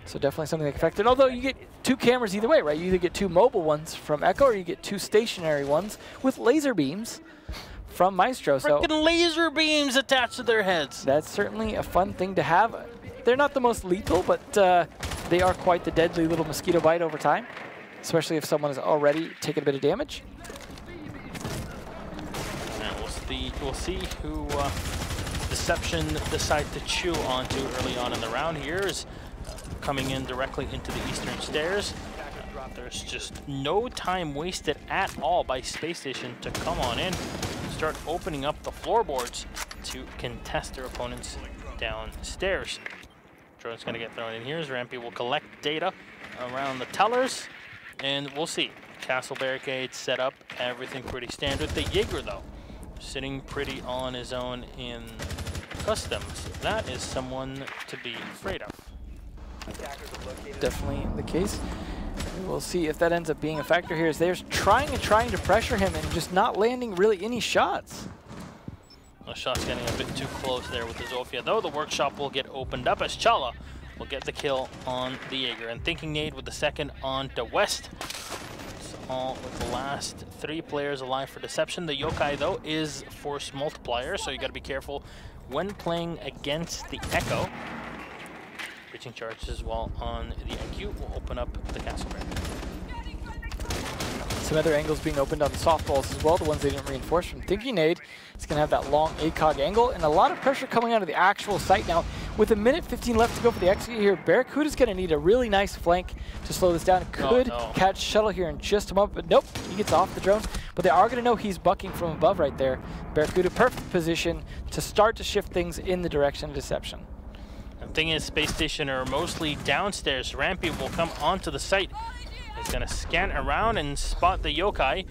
So definitely something that affected. Although you get 2 cameras either way, right? You either get 2 mobile ones from Echo or you get 2 stationary ones with laser beams from Maestro. Freaking laser beams attached to their heads. That's certainly a fun thing to have. They're not the most lethal, but they are quite the deadly little mosquito bite over time, especially if someone has already taken a bit of damage. And we'll see who Deception decide to chew onto early on in the round. Here is coming in directly into the eastern stairs. There's just no time wasted at all by Space Station to come on in and start opening up the floorboards to contest their opponents downstairs. Drone's going to get thrown in here as Rampy will collect data around the tellers, and we'll see. Castle barricades set up, everything pretty standard. The Jaeger, though, sitting pretty on his own in customs. That is someone to be afraid of. Definitely the case. We'll see if that ends up being a factor here as they're trying to pressure him and just not landing really any shots. The shot's getting a bit too close there with the Zofia, though the workshop will get opened up as Chala will get the kill on the Jaeger. And Thinking Nade with the second on to West. It's all with the last 3 players alive for Deception. The yokai, though, is force multiplier, so you got to be careful when playing against the Echo. Breaching charges as well on the IQ will open up the castle barrier. Some other angles being opened on the softballs as well, the ones they didn't reinforce from Thinking Nade. It's going to have that long ACOG angle and a lot of pressure coming out of the actual site now. With 1:15 left to go for the execute here, Barracuda's going to need a really nice flank to slow this down. It could catch Shuttle here in just a moment, but nope, he gets off the drone. But they are going to know he's bucking from above right there. Barracuda, perfect position to start to shift things in the direction of Deception. The thing is, Space Station are mostly downstairs. Rampy will come onto the site. He's going to scan around and spot the yokai.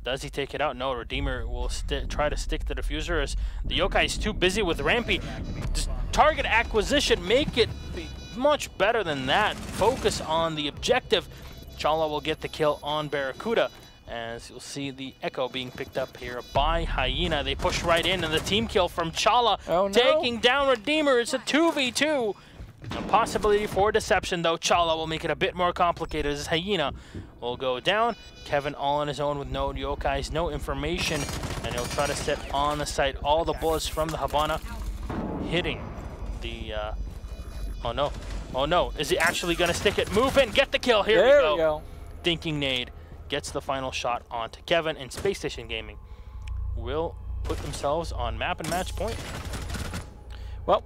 Does he take it out? No, Redeemer will try to stick the diffuser as the yokai is too busy with Rampy. Just target acquisition, make it much better than that. Focus on the objective. Chala will get the kill on Barracuda. As you'll see the Echo being picked up here by Hyena. They push right in and the team kill from Chala, taking down Redeemer. It's a 2v2 A possibility for deception, though. Chala will make it a bit more complicated as Hyena will go down. Kevin all on his own with no yokais, no information, and he'll try to sit on the site. All the bullets from the Habana hitting the... oh no. Oh no. Is he actually going to stick it? Move in. Get the kill. Here we go. Thinking Nade gets the final shot onto Kevin, and Space Station Gaming will put themselves on map and match point. Well,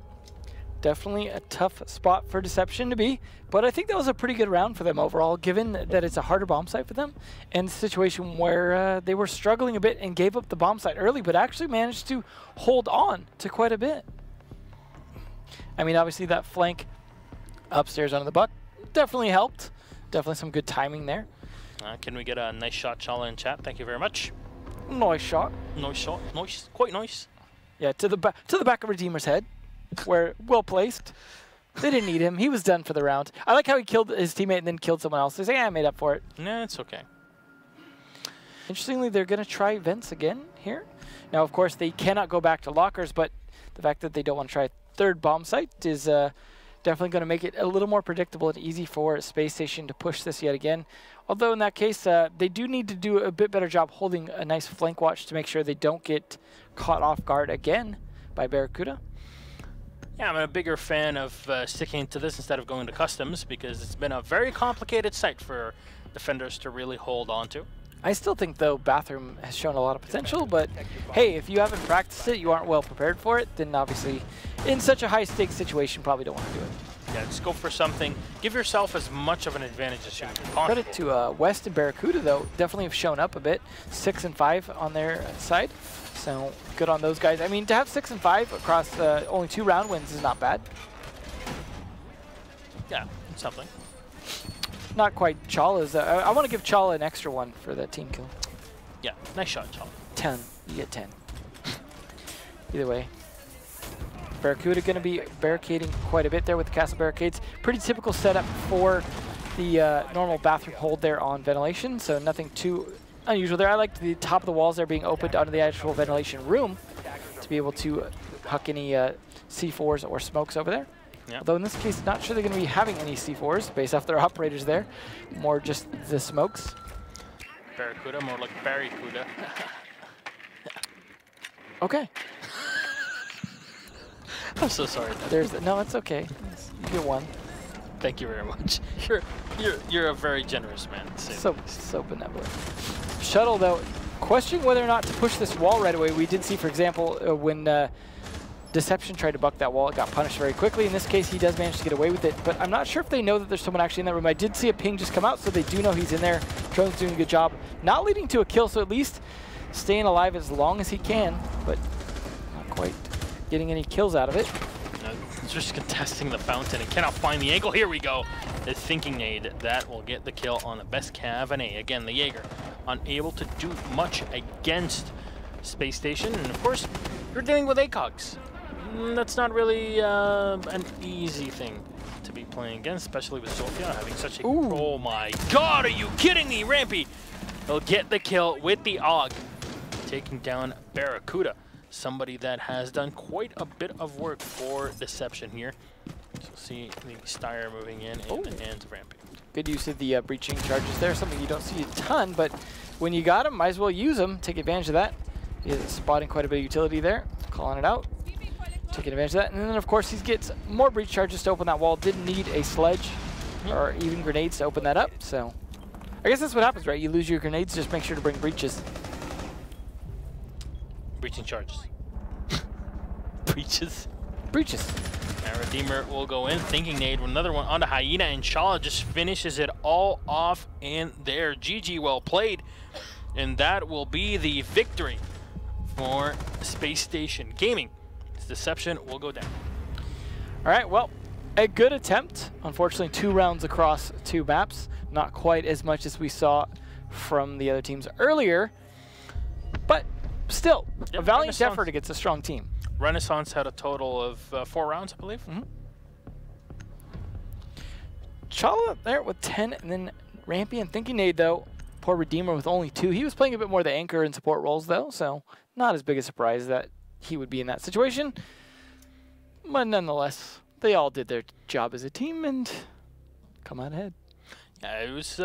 definitely a tough spot for Deception to be, but I think that was a pretty good round for them overall, given that it's a harder bomb site for them, and a situation where they were struggling a bit and gave up the bomb site early, but actually managed to hold on to quite a bit. I mean, obviously that flank upstairs onto the buck definitely helped. Definitely some good timing there. Can we get a nice shot, Chala, in chat? Thank you very much. Nice shot. Nice shot. Nice. Quite nice. Yeah, to the back of Redeemer's head, where well placed. They didn't need him. He was done for the round. I like how he killed his teammate and then killed someone else. They say, yeah, I made up for it. Nah, it's okay. Interestingly, they're going to try vents again here. Now, of course, they cannot go back to lockers, but the fact that they don't want to try a third bomb site is definitely going to make it a little more predictable and easy for Space Station to push this yet again. Although in that case, they do need to do a bit better job holding a nice flank watch to make sure they don't get caught off guard again by Barracuda. Yeah, I'm a bigger fan of sticking to this instead of going to customs, because it's been a very complicated site for defenders to really hold on to. I still think, though, Bathroom has shown a lot of potential, but hey, if you haven't practiced it, you aren't well prepared for it, then obviously in such a high-stakes situation, probably don't want to do it. Yeah, just go for something. Give yourself as much of an advantage as humanly possible. Credit to West and Barracuda, though, definitely have shown up a bit. 6 and 5 on their side, so good on those guys. I mean, to have 6 and 5 across only 2 round wins is not bad. Yeah, it's something. Not quite Chala's. I want to give Chala an extra one for that team kill. Yeah, nice shot, Chala. 10. You get 10. Either way. Barracuda going to be barricading quite a bit there with the castle barricades. Pretty typical setup for the normal bathroom hold there on ventilation, so nothing too unusual there. I liked the top of the walls there being opened onto the actual ventilation room to be able to huck any C4s or smokes over there. Yep. Although in this case, not sure they're going to be having any C4s based off their operators there. More just the smokes. Barracuda, more like Barracuda. Okay. I'm so sorry. No, it's okay. You get one. Thank you very much. You're a very generous man. So benevolent. Shuttle, though, questioning whether or not to push this wall right away. We did see, for example, when Deception tried to buck that wall, it got punished very quickly. In this case, he does manage to get away with it, but I'm not sure if they know that there's someone actually in that room. I did see a ping just come out, so they do know he's in there. Drone's doing a good job. Not leading to a kill, so at least staying alive as long as he can, but not quite getting any kills out of it. Just contesting the fountain and cannot find the angle. Here we go. The thinking nade that will get the kill on the best cav and A. Again, the Jaeger unable to do much against Space Station, and of course, you're dealing with ACOGs. That's not really an easy thing to be playing against, especially with Zofia having such a... Ooh. Oh my god, are you kidding me? Rampy will get the kill with the AUG, taking down Barracuda. Somebody that has done quite a bit of work for Deception here. So see the Steyr moving in the hands of Rampy. Good use of the breaching charges there, something you don't see a ton, but when you got them, might as well use them, take advantage of that. He's spotting quite a bit of utility there, calling it out, taking advantage of that. And then, of course, he gets more breach charges to open that wall. Didn't need a sledge or even grenades to open that up, so I guess that's what happens, right? You lose your grenades, just make sure to bring breaches. Breaching charges. Breaches. Breaches. And Redeemer will go in, thinking nade with another one onto Hyena, and Chala just finishes it all off in there. GG, well played. And that will be the victory for Space Station Gaming. Deception will go down. All right, well, a good attempt. Unfortunately, 2 rounds across 2 maps. Not quite as much as we saw from the other teams earlier, but still, a valiant effort against a strong team. Renaissance had a total of 4 rounds, I believe. Chala there with 10, and then Rampy and Thinking Nade, though. Poor Redeemer with only 2. He was playing a bit more the anchor and support roles, though, so not as big a surprise that he would be in that situation. But nonetheless, they all did their job as a team and come out ahead. Yeah, it was